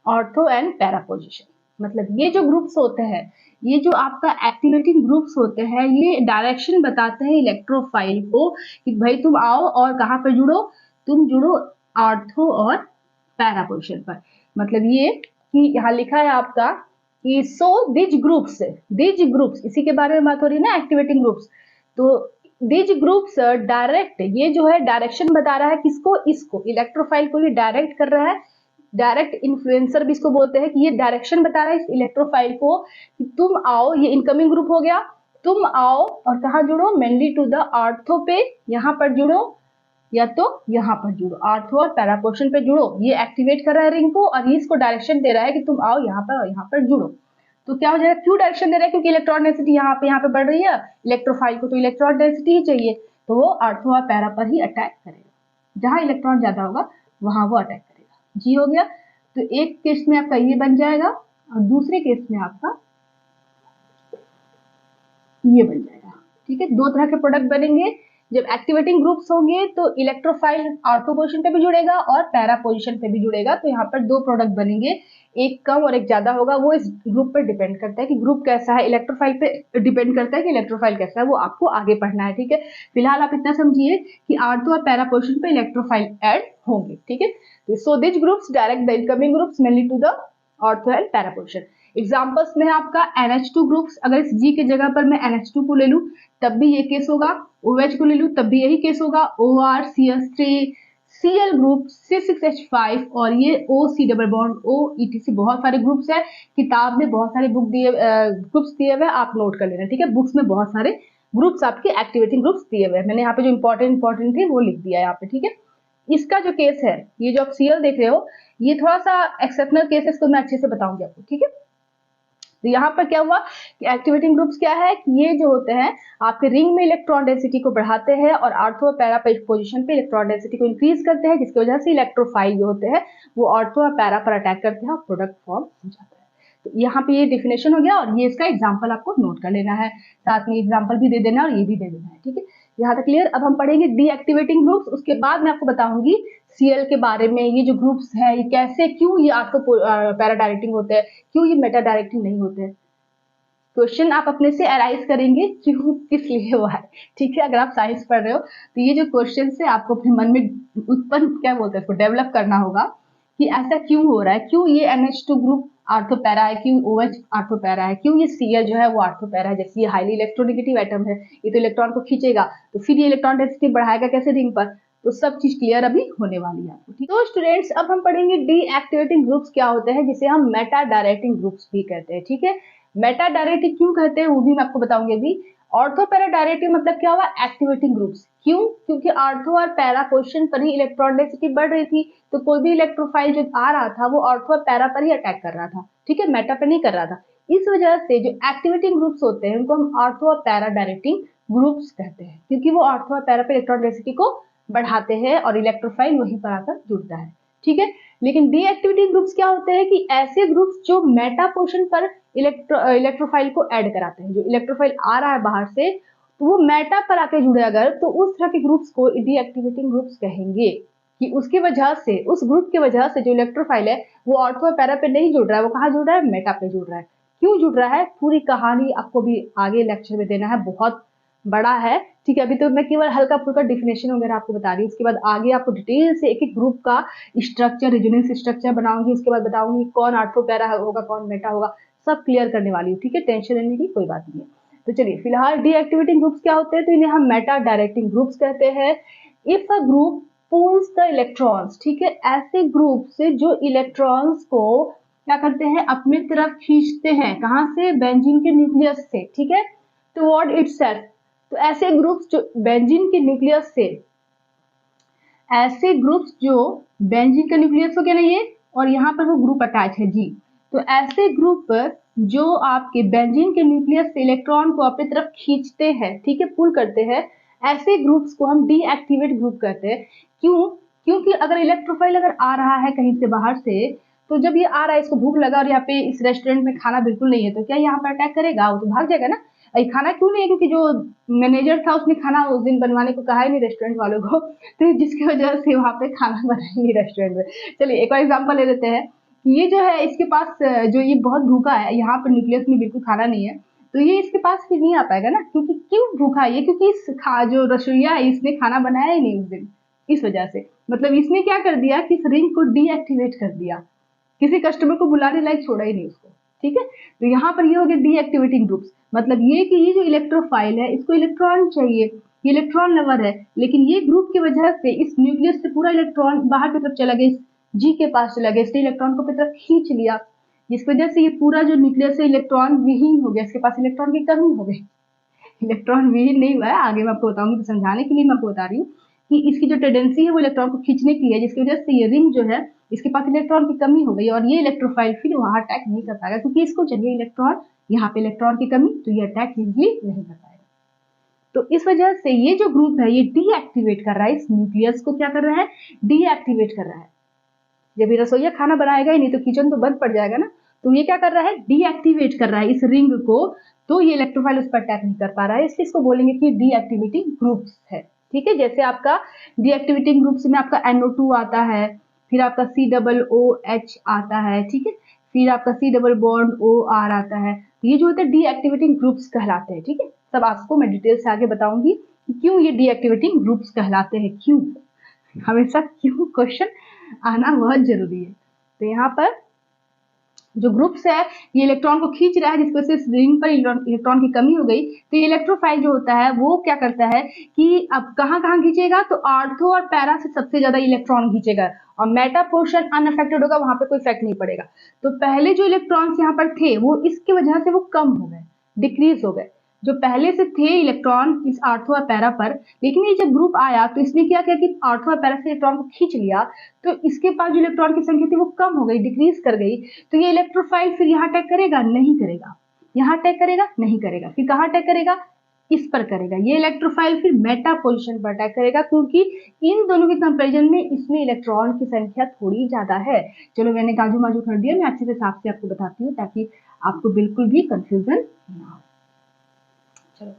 ortho and para position। मतलब ये जो ग्रुप्स होते हैं, ये जो आपका एक्टिवेटिंग ग्रुप्स होते हैं, ये डायरेक्शन बताते हैं इलेक्ट्रोफाइल को कि भाई तुम आओ और कहाँ पर जुड़ो, तुम जुड़ो ऑर्थो और पैरा पोजिशन पर। मतलब ये कि यहाँ लिखा है आपका कि सो दिज ग्रुप्स, इसी के बारे में बात हो रही है ना, एक्टिवेटिंग ग्रुप्स। तो दिज ग्रुप्स डायरेक्ट, ये जो है डायरेक्शन बता रहा है किसको, इसको इलेक्ट्रोफाइल को ये डायरेक्ट कर रहा है। डायरेक्ट इन्फ्लुएंसर भी इसको बोलते हैं कि ये डायरेक्शन बता रहा है इस इलेक्ट्रोफाइल को कि तुम आओ, ये इनकमिंग ग्रुप हो गया, तुम आओ और कहाँ जुड़ो, मेनली टू द ऑर्थो पे यहाँ पर जुड़ो या तो यहाँ पर जुड़ो, ऑर्थो और पैरा पोजिशन पे जुड़ो। ये एक्टिवेट कर रहा है रिंग को और ये इसको डायरेक्शन दे रहा है कि तुम आओ यहाँ पर और यहाँ पर जुड़ो। तो क्या हो जाएगा, क्यों डायरेक्शन दे रहा है, क्योंकि इलेक्ट्रॉन डेंसिटी यहाँ पे बढ़ रही है, इलेक्ट्रोफाइल को तो इलेक्ट्रॉन डेंसिटी ही चाहिए, तो वो ऑर्थो और पैरा पर ही अटैक करेगा। जहां इलेक्ट्रॉन ज्यादा होगा वहां वो अटैक करेगा। जी हो गया। तो एक केस में आपका ये बन जाएगा और दूसरे केस में आपका ये बन जाएगा, ठीक है। दो तरह के प्रोडक्ट बनेंगे। जब एक्टिवेटिंग ग्रुप्स होंगे तो इलेक्ट्रोफाइल ऑर्थो पोजीशन पे भी जुड़ेगा और पैरा पोजीशन पे भी जुड़ेगा, तो यहाँ पर दो प्रोडक्ट बनेंगे, एक कम और एक ज्यादा होगा। वो इस ग्रुप पर डिपेंड करता है कि ग्रुप कैसा है, इलेक्ट्रोफाइल पे डिपेंड करता है कि इलेक्ट्रोफाइल कैसा है, वो आपको आगे पढ़ना है, ठीक है। फिलहाल आप इतना समझिए कि ऑर्थो और पैरा पोजीशन पे इलेक्ट्रोफाइल ऐड होंगे, ठीक है। So this groups direct the incoming groups mainly to the ortho and para position. Examples में है आपका NH2 ग्रुप्स, अगर इस G के जगह पर मैं NH2 को ले लूं तब भी ये केस होगा, OH को ले लूं तब भी यही केस होगा, OR, CS3, Cl group, C6H5 और ये OC double bond O ETC, बहुत सारे ग्रुप्स है। किताब में बहुत सारे ग्रुप्स दिए हुए, आप नोट कर लेना, ठीक है। बुक्स में बहुत सारे ग्रुप्स आपके एक्टिवेटिंग ग्रुप्स दिए हुए हैं, मैंने यहाँ पे जो इंपॉर्टेंट थे वो लिख दिया है यहाँ पे, ठीक है। इसका जो केस है, ये जो आप Cl देख रहे हो, ये थोड़ा सा एक्सेप्शनल केस है, इसको मैं अच्छे से बताऊंगी आपको, ठीक है। तो यहाँ पर क्या हुआ कि एक्टिवेटिंग ग्रुप्स क्या है कि ये जो होते हैं आपके रिंग में इलेक्ट्रॉन डेंसिटी को बढ़ाते हैं और ऑर्थो और पैरा पोजीशन पे इलेक्ट्रॉन डेंसिटी को इंक्रीज करते हैं, जिसकी वजह से इलेक्ट्रोफाइल जो होते हैं वो ऑर्थो और पैरा पर अटैक करते हैं और प्रोडक्ट फॉर्म हो जाता है। तो यहाँ पे ये डिफिनेशन हो गया और ये इसका एग्जाम्पल आपको नोट कर लेना है, साथ में एग्जाम्पल भी दे देना और ये भी दे देना है, ठीक है। यहाँ तक क्लियर। अब हम पढ़ेंगे डीएक्टिवेटिंग ग्रुप्स, उसके बाद मैं आपको बताऊंगी Cl के बारे में, ये जो ग्रुप्स है ये कैसे, क्यों ये आपको पैरा डायरेक्टिंग होते हैं, क्यों ये मेटा डायरेक्टिंग नहीं होते हैं। क्वेश्चन आप अपने से अराइज करेंगे क्यों, किस लिए हुआ है, ठीक है। अगर आप साइंस पढ़ रहे हो तो ये जो क्वेश्चन है आपको अपने मन में उत्पन्न, क्या बोलते हैं, इसको डेवलप करना होगा कि ऐसा क्यों हो रहा है, क्यों ये NH2 ग्रुप आर्थोपैरा है, क्यों OH आर्थोपैरा है, क्यों ये Cl जो है वो आर्थोपैरा है, जैसे ये हाईली इलेक्ट्रोनेगेटिव एटम है, ये तो इलेक्ट्रॉन को खींचेगा, तो फिर ये इलेक्ट्रॉन डेंसिटी बढ़ाएगा कैसे रिंग पर, तो सब चीज क्लियर अभी होने वाली है आपको, ठीक। तो स्टूडेंट्स अब हम पढ़ेंगे डीएक्टिवेटिंग ग्रुप्स क्या होते हैं, जिसे हम मेटा डायरेक्टिंग ग्रुप्स भी कहते हैं, ठीक है। मेटा डायरेक्टिव क्यों कहते हैं वो भी मैं आपको बताऊंगी अभी। ऑर्थो पैरा डायरेक्टिव मतलब क्या हुआ, एक्टिवेटिंग ग्रुप्स, क्यों, क्योंकि ऑर्थो और पैरा पोजीशन पर ही इलेक्ट्रॉन डेंसिटी बढ़ रही थी, तो कोई भी इलेक्ट्रोफाइल जो आ रहा था वो ऑर्थो और पैरा पर ही अटैक कर रहा था, ठीक है, मेटा पर नहीं कर रहा था। इस वजह से जो एक्टिवेटिंग ग्रुप्स होते हैं उनको हम ऑर्थो और पैरा डायरेक्टिंग ग्रुप्स कहते हैं, क्योंकि वो ऑर्थो और पैरा पर इलेक्ट्रॉन डेंसिटी को बढ़ाते हैं और इलेक्ट्रोफाइल वहीं पर आकर जुड़ता है, ठीक है। लेकिन डीएक्टिवेटिंग ग्रुप्स क्या होते हैं कि ऐसे ग्रुप्स जो मेटा पोर्शन पर इलेक्ट्रोफाइल को ऐड कराते हैं, जो इलेक्ट्रोफाइल आ रहा है बाहर से तो वो मेटा पर आके जुड़े अगर, तो उस तरह के ग्रुप्स को डीएक्टिवेटिंग ग्रुप्स कहेंगे, कि उसकी वजह से, उस ग्रुप की वजह से जो इलेक्ट्रोफाइल है वो ऑर्थो और पैरा पे नहीं जुड़ रहा है, वो कहाँ जुड़ रहा है, मेटा पे जुड़ रहा है। क्यों जुड़ रहा है, पूरी कहानी आपको भी आगे लेक्चर में देना है, बहुत बड़ा है, ठीक है। अभी तो मैं केवल हल्का फुल्का डिफिनेशन वगैरह आपको बता रही हूँ, उसके बाद आगे आपको डिटेल से एक एक ग्रुप का स्ट्रक्चर, रेजोनेंस स्ट्रक्चर बनाऊंगी, उसके बाद बताऊंगी कौन ऑर्थो पैरा होगा, कौन मेटा होगा, सब क्लियर करने वाली हूँ, ठीक है। टेंशन लेने की कोई बात नहीं है। तो चलिए फिलहाल डीएक्टिवेटिंग ग्रुप्स क्या होते हैं, तो इन्हें हम मेटा डायरेक्टिंग ग्रुप्स कहते हैं। If a group pulls the electrons, ठीक है, ऐसे ग्रुप से जो इलेक्ट्रॉन्स को क्या करते हैं, अपनी तरफ खींचते हैं, कहां से, बेंजीन के न्यूक्लियस से, ठीक है, टुवर्ड इटसेल्फ। तो ऐसे ग्रुप्स जो बेंजीन के न्यूक्लियस से, ऐसे ग्रुप्स जो बेंजीन का न्यूक्लियस हो गया ना ये, और यहाँ पर वो ग्रुप अटैच है जी, तो ऐसे ग्रुप जो आपके बेंजीन के न्यूक्लियस से इलेक्ट्रॉन को अपनी तरफ खींचते हैं, ठीक है, पुल करते हैं, ऐसे ग्रुप्स को हम डीएक्टिवेट ग्रुप कहते हैं। क्यों, क्योंकि अगर इलेक्ट्रोफाइल अगर आ रहा है कहीं से बाहर से, तो जब ये आ रहा है, इसको भूख लगा और यहाँ पे इस रेस्टोरेंट में खाना बिल्कुल नहीं है, तो क्या यहाँ पर अटैक करेगा, वो तो भाग जाएगा ना। ये खाना क्यों नहीं है, क्योंकि जो मैनेजर था उसने खाना उस दिन बनवाने को कहा ही नहीं रेस्टोरेंट वालों को, तो जिसकी वजह से वहां पे खाना बना ही नहीं रेस्टोरेंट में। चलिए एक और एग्जांपल ले लेते हैं, ये जो है इसके पास जो ये बहुत भूखा है, यहाँ पर न्यूक्लियस में बिल्कुल खाना नहीं है, तो ये इसके पास फिर नहीं आ पाएगा ना, क्योंकि क्यों भूखा है ये, क्योंकि इस जो रसोईया है इसने खाना बनाया ही नहीं उस दिन, इस वजह से, मतलब इसने क्या कर दिया कि इस रिंग को डीएक्टिवेट कर दिया, किसी कस्टमर को बुलाने लायक छोड़ा ही नहीं उसको, ठीक है। तो यहाँ पर ये हो गया डीएक्टिवेटिंग ग्रुप्स, मतलब ये कि ये जो इलेक्ट्रोफाइल है इसको इलेक्ट्रॉन चाहिए, ये इलेक्ट्रॉन लवर है, लेकिन ये ग्रुप की वजह से इस न्यूक्लियस से पूरा इलेक्ट्रॉन बाहर की तरफ चला गया, जी के पास चला गया, इसने इलेक्ट्रॉन को अपनी तरफ खींच लिया, जिसकी वजह से ये पूरा जो न्यूक्लियस है इलेक्ट्रॉन विहीन हो गया, इसके पास इलेक्ट्रॉन की कमी हो गई। इलेक्ट्रॉन विहीन नहीं हुआ है, आगे मैं आपको बताऊंगी, तो समझाने के लिए मैं आपको बता रही हूँ कि इसकी जो टेंडेंसी है वो इलेक्ट्रॉन को खींचने की है, जिसकी वजह से ये रिंग जो है इसके पास इलेक्ट्रॉन की कमी हो गई और ये इलेक्ट्रोफाइल फिर वहां अटैक नहीं कर पाएगा, क्योंकि इसको चाहिए इलेक्ट्रॉन, यहाँ पे इलेक्ट्रॉन की कमी, तो ये अटैक इजिली नहीं कर पाएगा। तो इस वजह से ये जो ग्रुप है ये डीएक्टिवेट कर रहा है, इस न्यूक्लियस को क्या कर रहा है, डीएक्टिवेट कर रहा है। जब ये रसोईया खाना बनाएगा ही नहीं तो किचन तो बंद पड़ जाएगा ना, तो ये क्या कर रहा है, डीएक्टिवेट कर रहा है इस रिंग को, तो ये इलेक्ट्रोफाइल उस पर अटैक नहीं कर पा रहा है, इसलिए इसको बोलेंगे कि डीएक्टिवेटिंग ग्रुप्स है, ठीक है। जैसे आपका डीएक्टिवेटिंग ग्रुप्स में आपका NO2 आता है, फिर आपका COOH आता है, ठीक है, फिर आपका C डबल बॉन्ड OR आता है, ये जो होता है डीएक्टिवेटिंग ग्रुप्स कहलाते हैं, ठीक है। सब आपको मैं डिटेल से आगे बताऊंगी कि क्यों ये डीएक्टिवेटिंग ग्रुप्स कहलाते हैं, क्यों, हमेशा क्यों क्वेश्चन आना बहुत जरूरी है। तो यहाँ पर जो ग्रुप्स है ये इलेक्ट्रॉन को खींच रहा है, जिसकी वजह से इस रिंग पर इलेक्ट्रॉन की कमी हो गई। तो ये इलेक्ट्रोफाइल जो होता है वो क्या करता है कि अब कहाँ कहाँ खींचेगा, तो आर्थो और पैरा से सबसे ज्यादा इलेक्ट्रॉन खींचेगा और मेटा पोर्शन अनअफेक्टेड होगा, वहां पे कोई इफेक्ट नहीं पड़ेगा। तो पहले जो इलेक्ट्रॉन्स यहाँ पर थे वो इसकी वजह से वो कम हो गए, डिक्रीज हो गए। जो पहले से थे इलेक्ट्रॉन इस आर्थो और पैरा पर, लेकिन ये जब ग्रुप आया तो इसने क्या किया कि आर्थो और पैरा से इलेक्ट्रॉन को खींच लिया, तो इसके पास जो इलेक्ट्रॉन की संख्या थी वो कम हो गई, डिक्रीज कर गई। तो ये इलेक्ट्रोफाइल फिर यहाँ अटैक करेगा, नहीं करेगा, यहाँ अटैक करेगा, नहीं करेगा, फिर कहाँ अटैक करेगा, इस पर करेगा। ये इलेक्ट्रोफाइल फिर मेटा पोजिशन पर अटैक करेगा, क्योंकि इन दोनों के कंपेरिजन में इसमें इलेक्ट्रॉन की संख्या थोड़ी ज्यादा है। चलो मैंने काजू माजू कर दिया, मैं अच्छे से हिसाब से आपको बताती हूँ ताकि आपको बिल्कुल भी कंफ्यूजन ना हो। चलो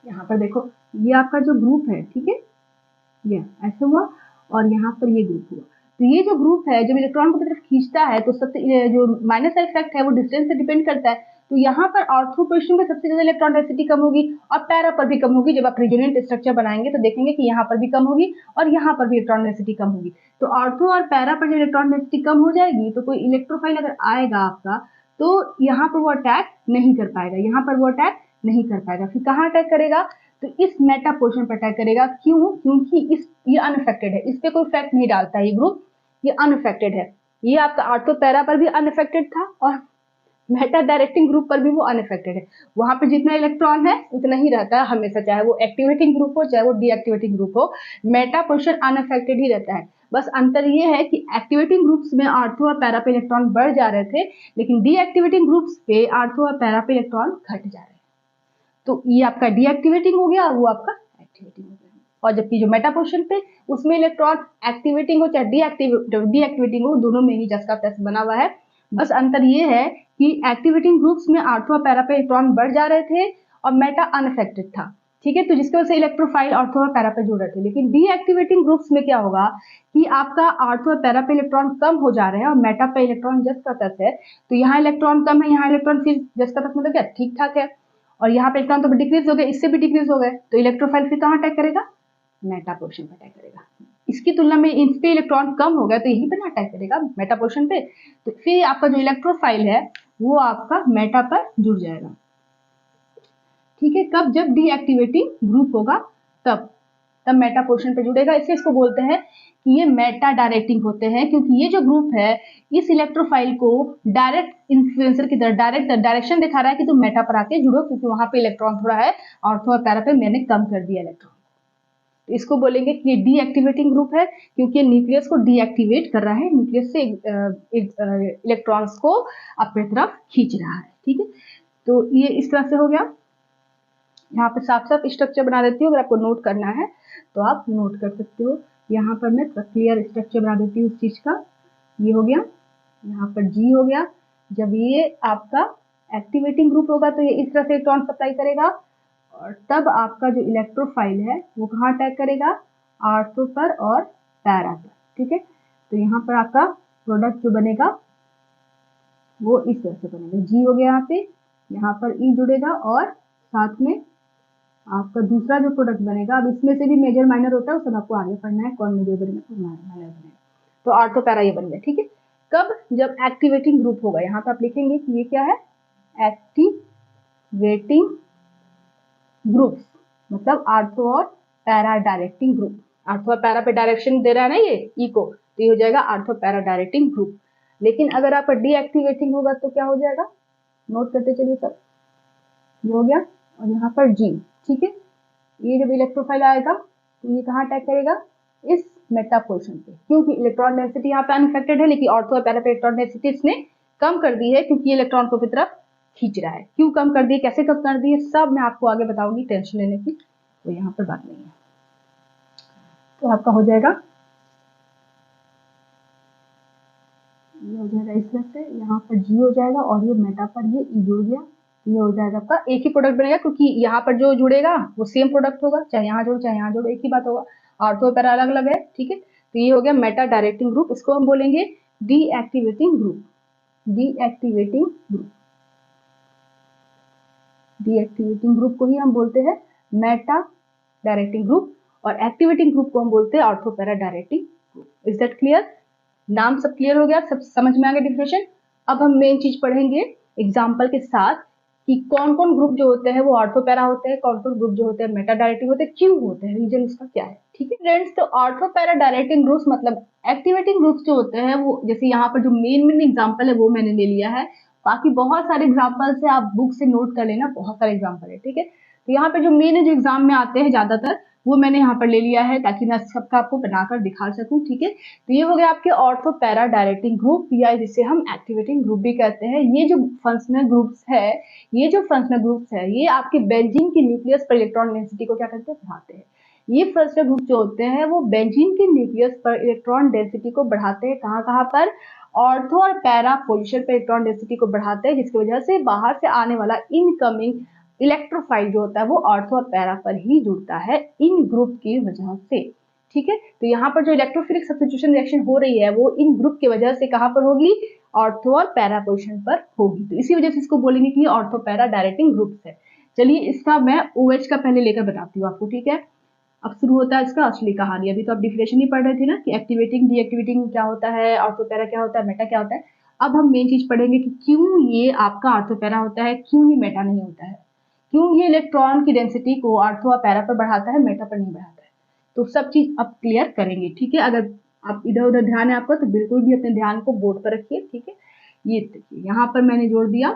यहाँ पर देखो, ये आपका जो ग्रुप है, ठीक है, ये ऐसे हुआ और यहाँ पर ये ग्रुप हुआ। तो ये जो ग्रुप है जब इलेक्ट्रॉन को की तरफ खींचता है तो सबसे जो माइनस इफेक्ट है वो डिस्टेंस से डिपेंड करता है। तो यहाँ पर ऑर्थो पोजीशन में सबसे ज्यादा इलेक्ट्रॉन डेंसिटी कम होगी और पैरा पर भी कम होगी। जब आप रेजोनेंट स्ट्रक्चर बनाएंगे तो देखेंगे कि यहाँ पर भी कम होगी और यहाँ पर भी इलेक्ट्रॉन डेंसिटी कम होगी। तो ऑर्थो और पैरा पर जब इलेक्ट्रॉन डेंसिटी कम हो जाएगी तो कोई इलेक्ट्रोफाइल अगर आएगा आपका तो यहाँ पर वो अटैक नहीं कर पाएगा, यहाँ पर वो अटैक नहीं कर पाएगा। फिर कहाँ अटैक करेगा, तो इस मेटा पोर्शन पर अटैक करेगा। क्यों, क्योंकि ये अनअफेक्टेड है, इस पे कोई इफेक्ट नहीं डालता है ये ग्रुप, ये अनअफेक्टेड है। ये आपका आर्थो पैरा पर भी अनअफेक्टेड था और मेटा डायरेक्टिंग ग्रुप पर भी वो अनअफेक्टेड है। वहां पे जितना इलेक्ट्रॉन है उतना ही रहता है हमेशा, चाहे वो एक्टिवेटिंग ग्रुप हो चाहे वो डीएक्टिवेटिंग ग्रुप हो, मेटा पोर्शन अनअफेक्टेड ही रहता है। बस अंतर ये है कि एक्टिवेटिंग ग्रुप्स में आर्थो और पैरा पे इलेक्ट्रॉन बढ़ जा रहे थे, लेकिन डीएक्टिवेटिंग ग्रुप्स पे आर्थो और पैरा पे इलेक्ट्रॉन घट जा रहे हैं। तो ये आपका डीएक्टिवेटिंग हो गया और वो आपका एक्टिवेटिंग हो गया। और जबकि जो मेटा पोर्शन पे उसमें इलेक्ट्रॉन एक्टिवेटिंग हो चाहे डीएक्टिवेटिंग हो, दोनों में ही जस्का प्लस बना हुआ है। बस अंतर ये है कि एक्टिवेटिंग ग्रुप्स में आर्थो और पैरा पे इलेक्ट्रॉन बढ़ जा रहे थे और मेटा अनअफेक्टेड था, ठीक है। तो जिसकी वजह से इलेक्ट्रोफाइल आर्थो और पैरा पे जुड़ रहे थे। लेकिन डीएक्टिवेटिंग ग्रुप्स में क्या होगा कि आपका आर्थो और पैरा पे इलेक्ट्रॉन कम हो जा रहे हैं और मेटा पे इलेक्ट्रॉन जस्का प्लस है। तो यहाँ इलेक्ट्रॉन कम है, यहाँ इलेक्ट्रॉन फिर जस्का प्लस मतलब क्या ठीक ठाक है, और यहाँ पे इलेक्ट्रॉन तो डिक्रीज हो गए, इससे भी डिक्रीज हो गए। तो इलेक्ट्रोफाइल फिर कहाँ अटैक करेगा, मेटा पोर्शन पे अटैक करेगा। इसकी तुलना में इन पे इलेक्ट्रॉन कम हो गया तो यहीं पे ना अटैक करेगा मेटा पोर्शन पे। तो फिर आपका जो इलेक्ट्रोफाइल है वो आपका मेटा पर जुड़ जाएगा, ठीक है। कब, जब डीएक्टिवेटिंग ग्रुप होगा तब मेटा पोर्शन पे जुड़ेगा। इसलिए इसको बोलते हैं कि ये मेटा डायरेक्टिंग होते हैं, क्योंकि ये जो ग्रुप है इस इलेक्ट्रोफाइल को डायरेक्ट इन्फ्लुएंसर की तरह डायरेक्ट डायरेक्शन दिखा रहा है कि तुम मेटा पर आके जुड़ो, क्योंकि वहां पे इलेक्ट्रॉन थोड़ा है ऑर्थो और पैरा पे मैंने कम कर दिया इलेक्ट्रॉन। इसको बोलेंगे कि ये डीएक्टिवेटिंग ग्रुप है, क्योंकि ये न्यूक्लियस को डीएक्टिवेट कर रहा है, न्यूक्लियस से इलेक्ट्रॉन्स को अपनी तरफ खींच रहा है, ठीक है। तो ये इस तरह से हो गया। यहाँ पे साफ साफ स्ट्रक्चर बना देती हूँ, अगर आपको नोट करना है तो आप नोट कर सकते हो। यहाँ पर मैं क्लियर स्ट्रक्चर बना देती हूँ इस चीज का। ये हो गया, यहाँ पर जी हो गया। जब ये आपका एक्टिवेटिंग ग्रुप होगा तो ये इस तरह से इलेक्ट्रॉन सप्लाई करेगा और तब आपका जो इलेक्ट्रोफाइल है वो कहाँ अटैक करेगा, आर्थो पर और पैरा पर, ठीक है। तो यहाँ पर आपका प्रोडक्ट जो बनेगा वो इस तरह से बनेगा। जी हो गया यहाँ पर ई जुड़ेगा और साथ में आपका दूसरा जो प्रोडक्ट बनेगा, अब इसमें से भी मेजर माइनर होता है, उस सब आपको आगे पढ़ना है, कौन मेजर बनेगा कौन माइनर बनेगा। तो आर्थो पैरा ये बन गया, ठीक है। कब, जब एक्टिवेटिंग ग्रुप होगा। यहाँ पे आप लिखेंगे कि ये क्या है, एक्टिवेटिंग ग्रुप्स, मतलब आर्थो और पैरा डायरेक्टिंग ग्रुप। आर्थो और पैरा पे डायरेक्शन दे रहा है ना ये ई को, तो ये हो जाएगा आर्थो पैरा डायरेक्टिंग ग्रुप। लेकिन अगर आपका डीएक्टिवेटिंग होगा तो क्या हो जाएगा, नोट करते चलिए सब। ये हो गया और यहाँ पर जी, ठीक है। ये जब इलेक्ट्रोफाइल आएगा तो ये कहाँ अटैक करेगा, इस मेटा पोर्शन पे, क्योंकि इलेक्ट्रॉन डेंसिटी यहाँ पे अनअफेक्टेड है, लेकिन ऑर्थो और पैरा पे इलेक्ट्रॉन डेंसिटी इसने कम कर दी है, क्योंकि ये इलेक्ट्रॉन को अपनी तरफ खींच रहा है। क्यों कम कर दिए, कैसे कम कर दिए, सब मैं आपको आगे बताऊंगी, टेंशन लेने की तो यहाँ पर बात नहीं है। तो आपका हो जाएगा, ये हो जाएगा इस तरह से, यहाँ पर जी हो जाएगा और ये मेटा पर ये ई जुड़ गया, ये हो जाएगा आपका एक ही प्रोडक्ट बनेगा, क्योंकि यहाँ पर जो जुड़ेगा वो सेम प्रोडक्ट होगा, चाहे यहाँ जोड़ो चाहे यहाँ जोड़ो एक ही बात होगा। आर्थो पैरा अलग अलग है, ठीक है। तो ये हो गया मेटा डायरेक्टिंग ग्रुप, इसको हम बोलेंगे deactivating group. Deactivating group, deactivating group को ही हम बोलते हैं मेटा डायरेक्टिंग ग्रुप, और एक्टिवेटिंग ग्रुप को हम बोलते हैं ortho para directing group. Is that clear, नाम सब क्लियर हो गया, सब समझ में आ गया डिफिनेशन। अब हम मेन चीज पढ़ेंगे एग्जाम्पल के साथ कि कौन कौन ग्रुप जो होते हैं वो ऑर्थो पैरा होते हैं, कौन कौन ग्रुप जो होते हैं मेटा डायरेक्टिंग होते हैं, क्यों होते हैं, रीजन उसका क्या है। ठीक है फ्रेंड्स, तो ऑर्थो पैरा डायरेक्टिंग ग्रुप्स मतलब एक्टिवेटिंग ग्रुप्स जो होते हैं वो, जैसे यहाँ पर जो मेन एग्जाम्पल है वो मैंने ले लिया है, बाकी बहुत सारे एग्जाम्पल है, आप बुक से नोट कर लेना, बहुत सारे एग्जाम्पल है। ठीक है, तो यहाँ पे जो मेन जो एग्जाम में आते हैं ज्यादातर वो मैंने यहाँ पर ले लिया है ताकि मैं सबका आपको बनाकर दिखा सकूं। ठीक है, तो ये हो गया आपके ऑर्थो पैरा डायरेक्टिंग ग्रुप, या जिसे हम एक्टिवेटिंग ग्रुप भी कहते हैं। ये जो फंक्शनल ग्रुप्स है, ये जो फंक्शनल ग्रुप्स है ये आपके बेंजीन की न्यूक्लियस पर इलेक्ट्रॉन डेंसिटी को क्या करते हैं, बढ़ाते हैं। ये फंक्शनल ग्रुप जो होते हैं वो बेंजीन के न्यूक्लियस पर इलेक्ट्रॉन डेंसिटी को बढ़ाते हैं। कहाँ कहाँ पर, ऑर्थो और पैरा पोजिशन पर इलेक्ट्रॉन डेंसिटी को बढ़ाते हैं, जिसकी वजह से बाहर से आने वाला इनकमिंग इलेक्ट्रोफाइल जो होता है वो ऑर्थो और पैरा पर ही जुड़ता है इन ग्रुप की वजह से। ठीक है, तो यहाँ पर जो इलेक्ट्रोफिलिक सब्स्टिट्यूशन रिएक्शन हो रही है वो इन ग्रुप की वजह से कहाँ पर होगी, ऑर्थो और पैरा पोजिशन पर होगी। तो इसी वजह से इसको बोलेंगे कि ऑर्थो पैरा डायरेक्टिंग ग्रुप्स है। चलिए इसका मैं OH का पहले लेकर बताती हूँ आपको। ठीक है, अब शुरू होता है इसका असली कहानी। अभी तो आप डिफिनेशन ही पढ़ रहे थे ना कि एक्टिवेटिंग डीएक्टिवेटिंग क्या होता है, ऑर्थो पैरा क्या होता है, मेटा क्या होता है। अब हम मेन चीज पढ़ेंगे कि क्यों ये आपका ऑर्थो पैरा होता है, क्यों ये मेटा नहीं होता है, क्यों ये इलेक्ट्रॉन की डेंसिटी को ऑर्थो और पैरा पर बढ़ाता है, मेटा पर नहीं बढ़ाता है। तो सब चीज अब क्लियर करेंगे। ठीक है, अगर आप इधर उधर ध्यान है आपका तो बिल्कुल भी अपने ध्यान को बोर्ड पर रखिए। ठीक है, ये देखिए यहाँ पर मैंने जोड़ दिया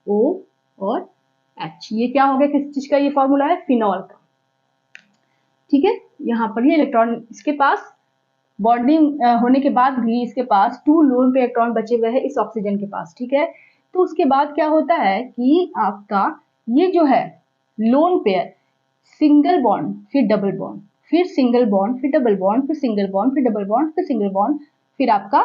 O और H, ये क्या हो गया, किस चीज का ये फॉर्मूला है, फिनॉल का। ठीक है, यहाँ पर ये इलेक्ट्रॉन इसके पास बॉन्डिंग होने के बाद भी इसके पास 2 लोन पे इलेक्ट्रॉन बचे हुए हैं इस ऑक्सीजन के पास। ठीक है, तो उसके बाद क्या होता है कि आपका ये जो है लोन पेयर, सिंगल बॉन्ड फिर डबल बॉन्ड फिर सिंगल बॉन्ड फिर डबल बॉन्ड फिर सिंगल बॉन्ड फिर डबल बॉन्ड फिर सिंगल बॉन्ड फिर आपका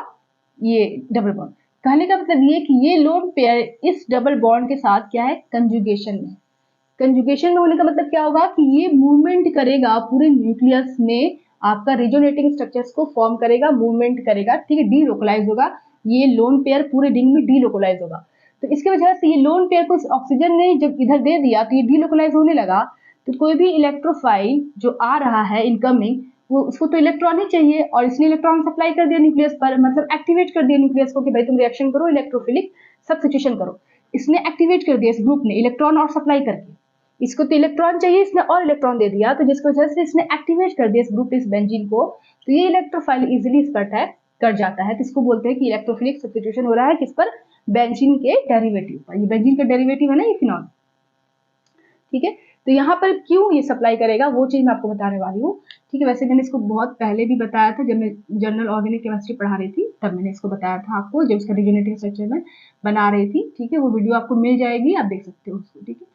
ये डबल बॉन्ड। कहने का मतलब ये कि ये लोन पेयर इस डबल बॉन्ड के साथ क्या है, कंजुगेशन में। कंजुगेशन में होने का मतलब क्या होगा कि ये मूवमेंट करेगा पूरे न्यूक्लियस में, आपका रिजोनेटिंग स्ट्रक्चर्स को फॉर्म करेगा, मूवमेंट करेगा। ठीक है, डीलोकलाइज होगा, ये लोन पेयर पूरे रिंग में डीलोकलाइज होगा। तो इसकी वजह से ये लोन पेयर को ऑक्सीजन ने जब इधर दे दिया तो ये डीलोकलाइज होने लगा। तो कोई भी इलेक्ट्रोफाइल जो आ रहा है इनकमिंग, वो उसको तो इलेक्ट्रॉन ही चाहिए, और इसने इलेक्ट्रॉन सप्लाई कर दिया न्यूक्लियस पर, मतलब एक्टिवेट कर दिया न्यूक्लियस को कि भाई तुम रिएक्शन करो, इलेक्ट्रोफिलिक सब्स्टिट्यूशन करो। इसने एक्टिवेट कर दिया इस ग्रुप ने इलेक्ट्रॉन और सप्लाई करके, इसको तो इलेक्ट्रॉन चाहिए, इसने और इलेक्ट्रॉन दे दिया, तो जिसकी वजह से इसने एक्टिवेट कर दिया इस ग्रुप इस बेंजीन को, तो ये इलेक्ट्रोफाइल इजिली इस पर अटैक कर जाता है। तो इसको बोलते हैं कि इलेक्ट्रोफिलिक सब्स्टिट्यूशन हो रहा है किस पर, बेंजीन के डेरिवेटिव पर। ये बेंजीन का डेरिवेटिव है ना, ये फिनॉल। ठीक है, तो यहाँ पर क्यों ये सप्लाई करेगा वो चीज मैं आपको बताने वाली हूँ। ठीक है, वैसे मैंने इसको बहुत पहले भी बताया था, जब मैं जनरल ऑर्गेनिक केमिस्ट्री पढ़ा रही थी तब मैंने इसको बताया था आपको, जब इसका रिजोनेटिव स्ट्रक्चर में बना रही थी। ठीक है, वो वीडियो आपको मिल जाएगी, आप देख सकते हो उसको। ठीक है,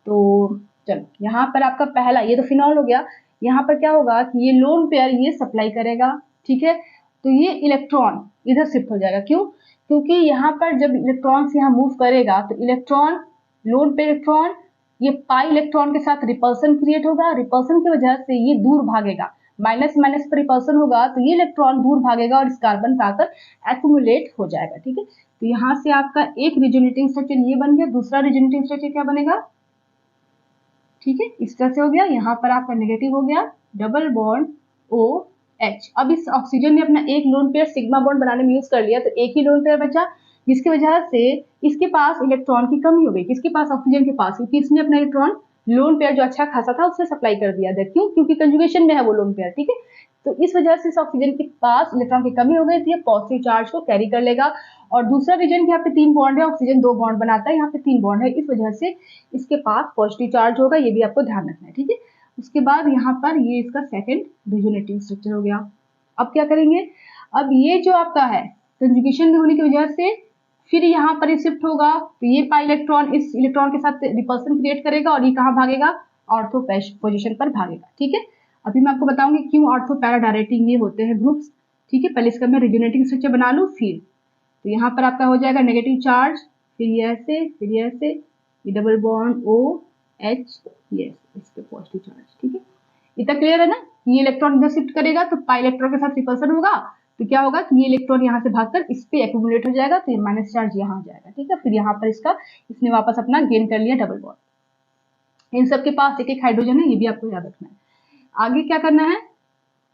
तो चलो यहाँ पर आपका पहला ये तो फिनॉल हो गया। यहाँ पर क्या होगा कि ये लोन पेयर ये सप्लाई करेगा। ठीक है, तो ये इलेक्ट्रॉन इधर शिफ्ट हो जाएगा, क्यों, क्योंकि यहाँ पर जब इलेक्ट्रॉन से यहाँ मूव करेगा तो इलेक्ट्रॉन, लोन पे इलेक्ट्रॉन, ये पाई इलेक्ट्रॉन के साथ रिपल्सन क्रिएट होगा, रिपल्सन की वजह से ये दूर भागेगा, माइनस माइनस पर रिपल्सन होगा तो ये इलेक्ट्रॉन दूर भागेगा और इस कार्बन पर आकर एक्यूमुलेट हो जाएगा। ठीक है, तो यहाँ से आपका एक रिजोनेटिंग स्ट्रक्चर ये बन गया, दूसरा रिजोनेटिंग स्ट्रक्चर क्या बनेगा, ठीक है, इस तरह से हो गया। यहाँ पर आपका नेगेटिव हो गया, डबल बॉन्ड OH। अब इस ऑक्सीजन ने अपना एक लोन पेयर सिग्मा बॉन्ड बनाने में यूज कर लिया, तो एक ही लोन पेयर बचा, जिसकी वजह से इसके पास इलेक्ट्रॉन की कमी हो गई, किसके पास, ऑक्सीजन के पास, क्योंकि इसने अपना इलेक्ट्रॉन लोन पेयर जो अच्छा खासा था उससे सप्लाई कर दिया था। क्यों, क्योंकि कंजुगेशन में है वो लोन पेयर। ठीक है, तो इस वजह से इस ऑक्सीजन के पास इलेक्ट्रॉन की कमी हो गई थी, पॉजिटिव चार्ज को कैरी कर लेगा। और दूसरा रीजन यहाँ पे 3 बॉन्ड है, ऑक्सीजन 2 बॉन्ड बनाता है, यहाँ पे 3 बॉन्ड है, इस वजह से इसके पास पॉजिटिव चार्ज होगा, ये भी आपको ध्यान रखना है। ठीक है, उसके बाद यहाँ पर ये इसका सेकंड रिजोनेटिव स्ट्रक्चर हो गया। अब क्या करेंगे, अब ये जो आपका है कंजुगेशन होने की वजह से फिर यहाँ पर शिफ्ट होगा, तो ये पाई इलेक्ट्रॉन इस इलेक्ट्रॉन के साथ रिपल्सन क्रिएट करेगा और ये कहाँ भागेगा, ऑर्थो पोजिशन पर भागेगा। ठीक है, अभी मैं आपको बताऊंगी क्यों ऑर्थो पैरा डायरेक्टिंग ये होते हैं ग्रुप्स। ठीक है, पहले इसका मैं रिजोनेटिंग स्ट्रक्चर बना लूँ फिर। तो यहाँ पर आपका हो जाएगा नेगेटिव चार्ज, फिर ये ऐसे, फिर ये ऐसे, ये डबल बॉन्ड OH, ये इस पे पॉजिटिव चार्ज। ठीक है, इतना क्लियर है ना, ये इलेक्ट्रॉन इधर शिफ्ट करेगा तो पाई इलेक्ट्रॉन के साथ रिपल्सन होगा, तो क्या होगा कि ये इलेक्ट्रॉन यहाँ से भागकर इस पे एक्यूमुलेट हो जाएगा, तो ये माइनस चार्ज यहाँ आ जाएगा। ठीक है, फिर यहाँ पर इसने वापस अपना गेन कर लिया डबल बॉन्ड। इन सब के पास एक एक हाइड्रोजन है, ये भी आपको याद रखना है। आगे क्या करना है,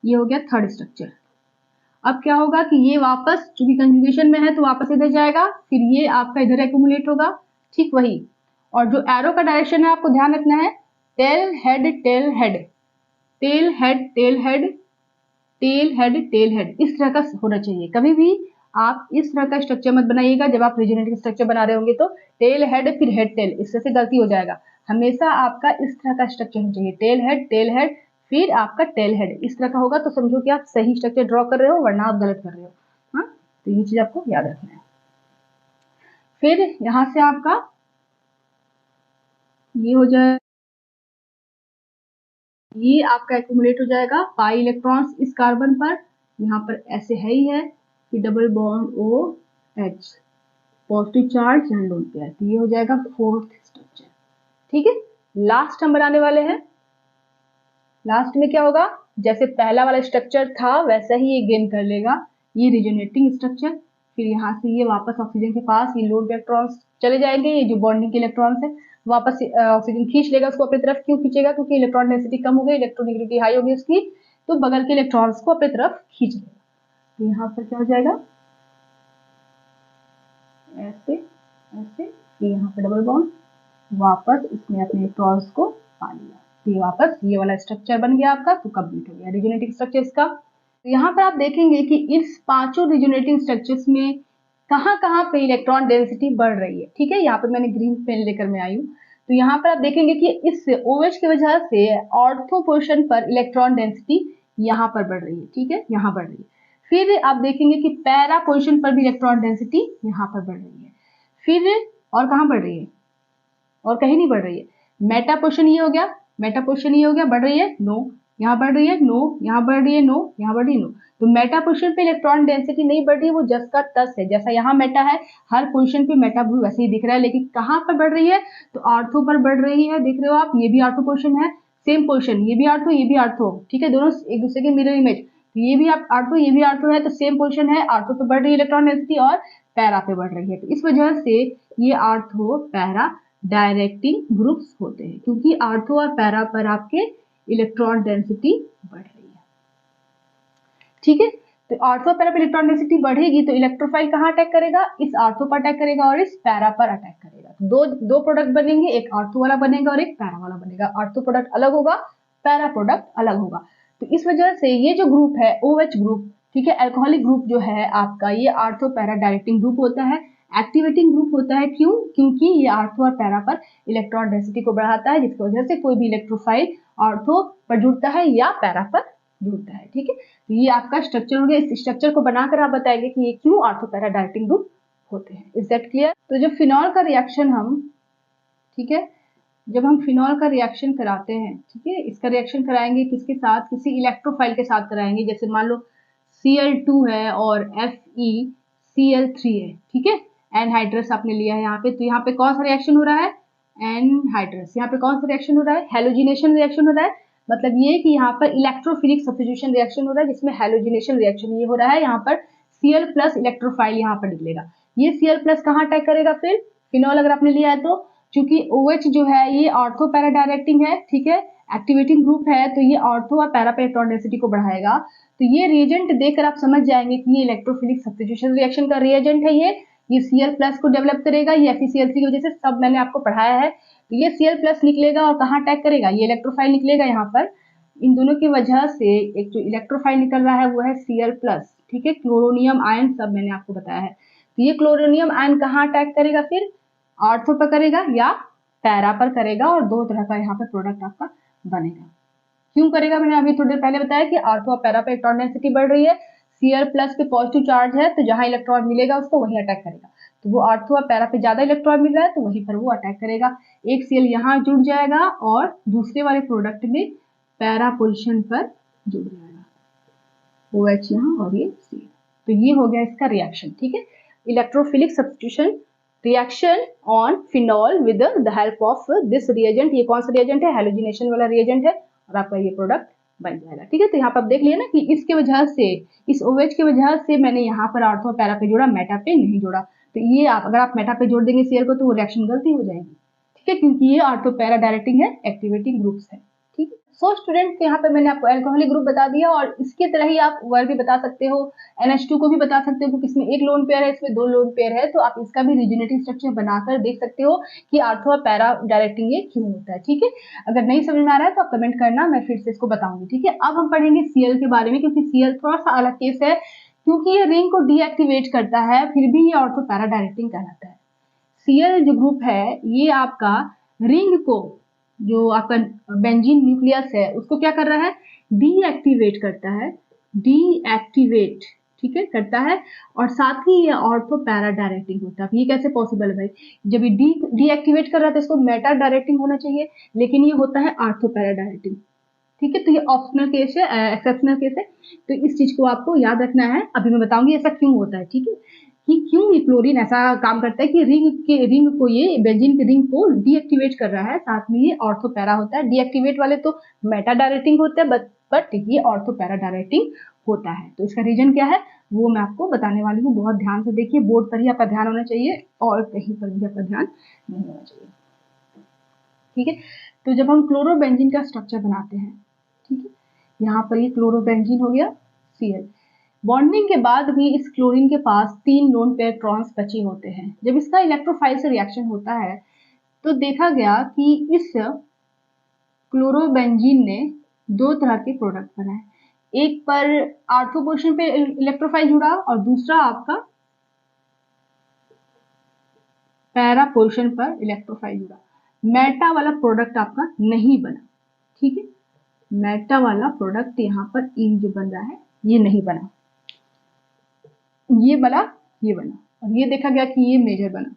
ये हो गया थर्ड स्ट्रक्चर। अब क्या होगा कि ये वापस चूंकि कंजुगेशन में है तो वापस इधर जाएगा, फिर ये आपका इधर एक्यूमुलेट होगा, ठीक वही। और जो एरो का डायरेक्शन है आपको ध्यान रखना है, tail head tail head, tail head tail head, tail head tail head, इस तरह का होना चाहिए। कभी भी आप इस तरह का स्ट्रक्चर मत बनाइएगा जब आप रीजनरेटिव स्ट्रक्चर बना रहे होंगे तो टेल हेड फिर हेड टेल, इससे से गलती हो जाएगा। हमेशा आपका इस तरह का स्ट्रक्चर होना चाहिए, टेल हेड फिर आपका टेल हेड, इस तरह का होगा तो समझो कि आप सही स्ट्रक्चर ड्रॉ कर रहे हो, वरना आप गलत कर रहे हो। हाँ, तो ये चीज आपको याद रखना है। फिर यहां से आपका ये हो जाए, ये आपका एक्यूमुलेट हो जाएगा पाई इलेक्ट्रॉन्स इस कार्बन पर, यहाँ पर ऐसे है ही है, फिर double bond O H, positive charge and lone pair, तो ये हो जाएगा फोर्थ स्ट्रक्चर। ठीक है, लास्ट हम बनाने वाले हैं। लास्ट में क्या होगा, जैसे पहला वाला स्ट्रक्चर था वैसा ही ये गेन कर लेगा, ये रिजोनेटिंग स्ट्रक्चर। फिर यहाँ से ये वापस ऑक्सीजन के पास ये लोन इलेक्ट्रॉन्स चले जाएंगे, ये जो बॉन्डिंग के इलेक्ट्रॉन्स है वापस ऑक्सीजन खींच लेगा उसको अपनी तरफ। क्यों खींचेगा, क्योंकि इलेक्ट्रॉन डेंसिटी कम हो गई, इलेक्ट्रोनेगेटिविटी हाई होगी उसकी, तो बगल के इलेक्ट्रॉन्स को अपनी तरफ खींच लेगा। तो यहाँ पर क्या हो जाएगा, ऐसे ऐसे, यहाँ पर डबल बॉन्ड, वापस इसने अपने इलेक्ट्रॉन्स को पा लिया, तो ये वापस ये वाला स्ट्रक्चर बन गया आपका, तो कंप्लीट हो गया रिजोनेटिंग स्ट्रक्चर इसका। तो यहाँ पर आप देखेंगे कि इस पांचों रिजोनेटिंग स्ट्रक्चर्स में कहाँ कहाँ पे इलेक्ट्रॉन डेंसिटी बढ़ रही है। ठीक है, यहाँ पर मैंने ग्रीन पेन लेकर मैं आई हूँ, तो यहाँ पर आप देखेंगे कि इस OH की वजह से ऑर्थो पोर्शन पर इलेक्ट्रॉन डेंसिटी यहाँ पर बढ़ रही है। ठीक है, यहाँ बढ़ रही है। फिर आप देखेंगे कि पैरा पोर्शन पर भी इलेक्ट्रॉन डेंसिटी यहाँ पर बढ़ रही है। फिर और कहाँ बढ़ रही है, और कहीं नहीं बढ़ रही है। मेटा पोर्शन ये हो गया, मेटा पोर्शन ये हो गया, बढ़ रही है नो, यहाँ बढ़ रही है नो, यहाँ बढ़ रही है नो, यहाँ बढ़ रही है नो। तो मेटा पोर्शन पे इलेक्ट्रॉन डेंसिटी नहीं बढ़ रही है, वो जस का तस है, जैसा यहाँ मेटा है हर पोर्शन पे मेटा भी वैसे ही दिख रहा है, लेकिन कहाँ पर बढ़ रही है, तो आर्थो पर बढ़ रही है। देख रहे हो आप, ये भी आर्थो पोर्शन है, सेम पोर्शन, ये भी आर्थो ये भी आर्थो, ठीक है, दोनों एक दूसरे के मिरर इमेज। ये भी आप आर्थो ये भी आर्थो है, तो सेम पोर्शन है, आर्थो पे बढ़ रही है इलेक्ट्रॉन डेंसिटी और पैरा पे बढ़ रही है। तो इस वजह से ये आर्थो पैरा डायरेक्टिंग ग्रुप्स होते हैं, क्योंकि आर्थो और पैरा पर आपके इलेक्ट्रॉन डेंसिटी बढ़ रही है। ठीक है, तो आर्थो पैरा पर इलेक्ट्रॉन डेंसिटी बढ़ेगी तो इलेक्ट्रोफाइल कहाँ अटैक करेगा, इस आर्थो पर अटैक करेगा और इस पैरा पर अटैक करेगा। तो दो प्रोडक्ट बनेंगे, एक आर्थो वाला बनेगा और एक पैरा वाला बनेगा। आर्थो प्रोडक्ट अलग होगा, पैरा प्रोडक्ट अलग होगा। तो इस वजह से ये जो ग्रुप है OH ग्रुप, ठीक है, अल्कोहलिक ग्रुप जो है आपका, ये आर्थो पैरा डायरेक्टिंग ग्रुप होता है, एक्टिवेटिंग ग्रुप होता है। क्यों, क्योंकि ये आर्थो और पैरा पर इलेक्ट्रॉन डेंसिटी को बढ़ाता है, जिसकी वजह से कोई भी इलेक्ट्रोफाइल आर्थो पर जुड़ता है या पैरा पर जुड़ता है। ठीक है, तो ये आपका स्ट्रक्चर हो गया। इस स्ट्रक्चर को बनाकर आप बताएंगे कि ये क्यों आर्थो पैरा डायरेक्टिंग ग्रुप होते हैं। Is that clear? तो जब फिनॉल का रिएक्शन हम, ठीक है, जब हम फिनॉल का रिएक्शन कराते हैं, ठीक है, इसका रिएक्शन कराएंगे किसके साथ, किसी इलेक्ट्रोफाइल के साथ कराएंगे। जैसे मान लो Cl2 है और FeCl3 है, ठीक है, एनहाइड्रस आपने लिया है यहाँ पे, तो यहाँ पे कौन सा रिएक्शन हो रहा है, एनहाइड्रस। यहाँ पे कौन सा रिएक्शन हो रहा है, हेलोजिनेशन रिएक्शन हो रहा है। मतलब ये कि यहाँ पर इलेक्ट्रोफिलिक सब्स्टिट्यूशन रिएक्शन हो रहा है, जिसमें हेलोजिनेशन रिएक्शन ये हो रहा है। यहाँ पर Cl+ इलेक्ट्रोफाइल यहाँ पर निकलेगा। ये Cl+ कहाँ अटैक करेगा, फिर फिनॉल अगर आपने लिया है तो, चूंकि OH जो है ये ऑर्थो पैरा डायरेक्टिंग है, ठीक है, एक्टिवेटिंग ग्रुप है, तो ये ऑर्थो और पैरा पे इलेक्ट्रॉन डेंसिटी को बढ़ाएगा। तो ये रिएजेंट देखकर आप समझ जाएंगे कि ये इलेक्ट्रोफिलिक सब्स्टिट्यूशन रिएक्शन का रिएजेंट है। ये Cl+ को डेवलप करेगा, ये FeCl3 की वजह से सब मैंने आपको पढ़ाया है। तो ये Cl+ निकलेगा और कहाँ अटैक करेगा, ये इलेक्ट्रोफाइल निकलेगा यहाँ पर। इन दोनों की वजह से एक जो इलेक्ट्रोफाइल निकल रहा है वो है Cl+, ठीक है, क्लोरोनियम आयन सब मैंने आपको बताया है। तो ये क्लोरोनियम आयन कहाँ अटैक करेगा, फिर आर्थो पर करेगा या पैरा पर करेगा, और दो तरह का यहाँ पे प्रोडक्ट आपका बनेगा। क्यों करेगा, मैंने अभी थोड़ी देर पहले बताया कि आर्थो और पैरा पे इलेक्ट्रॉन डेंसिटी बढ़ रही है, Cl+ पे पॉजिटिव चार्ज है, तो जहां इलेक्ट्रॉन मिलेगा उसको वही अटैक करेगा। तो वो आर्थो और पैरा पे ज्यादा इलेक्ट्रॉन मिल रहा है तो वहीं पर वो अटैक करेगा। एक Cl यहाँ जुड़ जाएगा और दूसरे वाले प्रोडक्ट में पैरा पोजिशन पर जुड़ जाएगा, OH यहाँ और ये Cl। तो ये हो गया इसका रिएक्शन। ठीक है, electrophilic substitution reaction on phenol with the help of this reagent. ये कौन सा रिएजेंट है, हेलोजिनेशन वाला रिएजेंट है, और आपका ये प्रोडक्ट बन जाएगा। ठीक है, तो यहाँ पर आप देख लिया ना कि इसके वजह से, इस OH की वजह से मैंने यहाँ पर आर्थो पैरा पे जोड़ा, मेटा पे नहीं जोड़ा। तो ये आप अगर आप मेटा पे जोड़ देंगे Cl को तो वो रिएक्शन गलती हो जाएगी। ठीक है, क्योंकि ये आर्थो पैरा डायरेक्टिंग है, एक्टिवेटिंग ग्रुप्स है। ठीक है, सो स्टूडेंट, यहाँ पे मैंने आपको अल्कोहलिक ग्रुप बता दिया, और इसके तरह ही आप वर्ड भी बता सकते हो, NH2 को भी बता सकते हो, क्योंकि इसमें एक लोन पेयर है, इसमें 2 लोन पेयर है, तो आप इसका भी रिजोनेटिव स्ट्रक्चर बनाकर देख सकते हो कि आर्थो और पैरा डायरेक्टिंग ये क्यों होता है। ठीक है, अगर नहीं समझ में आ रहा है तो आप कमेंट करना, मैं फिर से इसको बताऊंगी। ठीक है, अब हम पढ़ेंगे Cl के बारे में, क्योंकि Cl थोड़ा सा अलग केस है, क्योंकि ये रिंग को डीएक्टिवेट करता है, फिर भी ये ऑर्थो पैरा डायरेक्टिंग कहलाता है। Cl जो ग्रुप है ये आपका रिंग को, जो आपका बेंजीन न्यूक्लियस है उसको क्या कर रहा है, डीएक्टिवेट करता है, डीएक्टिवेट, ठीक है, करता है, और साथ ही ये ऑर्थो पैरा डायरेक्टिंग होता है। ये कैसे पॉसिबल है भाई, जब ये डीएक्टिवेट कर रहा है तो इसको मेटा डायरेक्टिंग होना चाहिए, लेकिन ये होता है आर्थो पैरा डायरेक्टिंग। ठीक है, तो ये ऑप्शनल केस है, एक्सेप्शनल केस है, तो इस चीज को आपको याद रखना है। अभी मैं बताऊंगी ऐसा क्यों होता है। ठीक है, कि क्यों ये क्लोरीन ऐसा काम करता है कि रिंग को, ये बेंजीन के रिंग को डीएक्टिवेट कर रहा है, साथ में ये ऑर्थो पैरा होता है। डीएक्टिवेट वाले तो मेटा डायरेक्टिंग होते हैं, बट ये ऑर्थो पैरा डायरेक्टिंग होता है। तो इसका रीजन क्या है वो मैं आपको बताने वाली हूँ, बहुत ध्यान से देखिए, बोर्ड पर ही आपका ध्यान होना चाहिए और कहीं पर भी आपका ध्यान नहीं होना चाहिए। ठीक है, तो जब हम क्लोरोबेंजीन का स्ट्रक्चर बनाते हैं, ठीक है, यहाँ पर ये क्लोरोबेंजीन हो गया Cl। बॉन्डिंग के बाद भी इस क्लोरीन के पास 3 लोन पेयर इलेक्ट्रॉन्स बचे होते हैं। जब इसका इलेक्ट्रोफाइल से रिएक्शन होता है तो देखा गया कि इस क्लोरोबेंजीन ने 2 तरह के प्रोडक्ट बनाए, एक पर आर्थो पोजीशन पे इलेक्ट्रोफाइल जुड़ा और दूसरा आपका पैरा पोजीशन पर इलेक्ट्रोफाइल जुड़ा। मेटा वाला प्रोडक्ट आपका नहीं बना। ठीक है, मेटा वाला प्रोडक्ट यहाँ पर इन जो बन रहा है ये नहीं बना, ये बना, ये बना, और ये देखा गया कि ये मेजर बना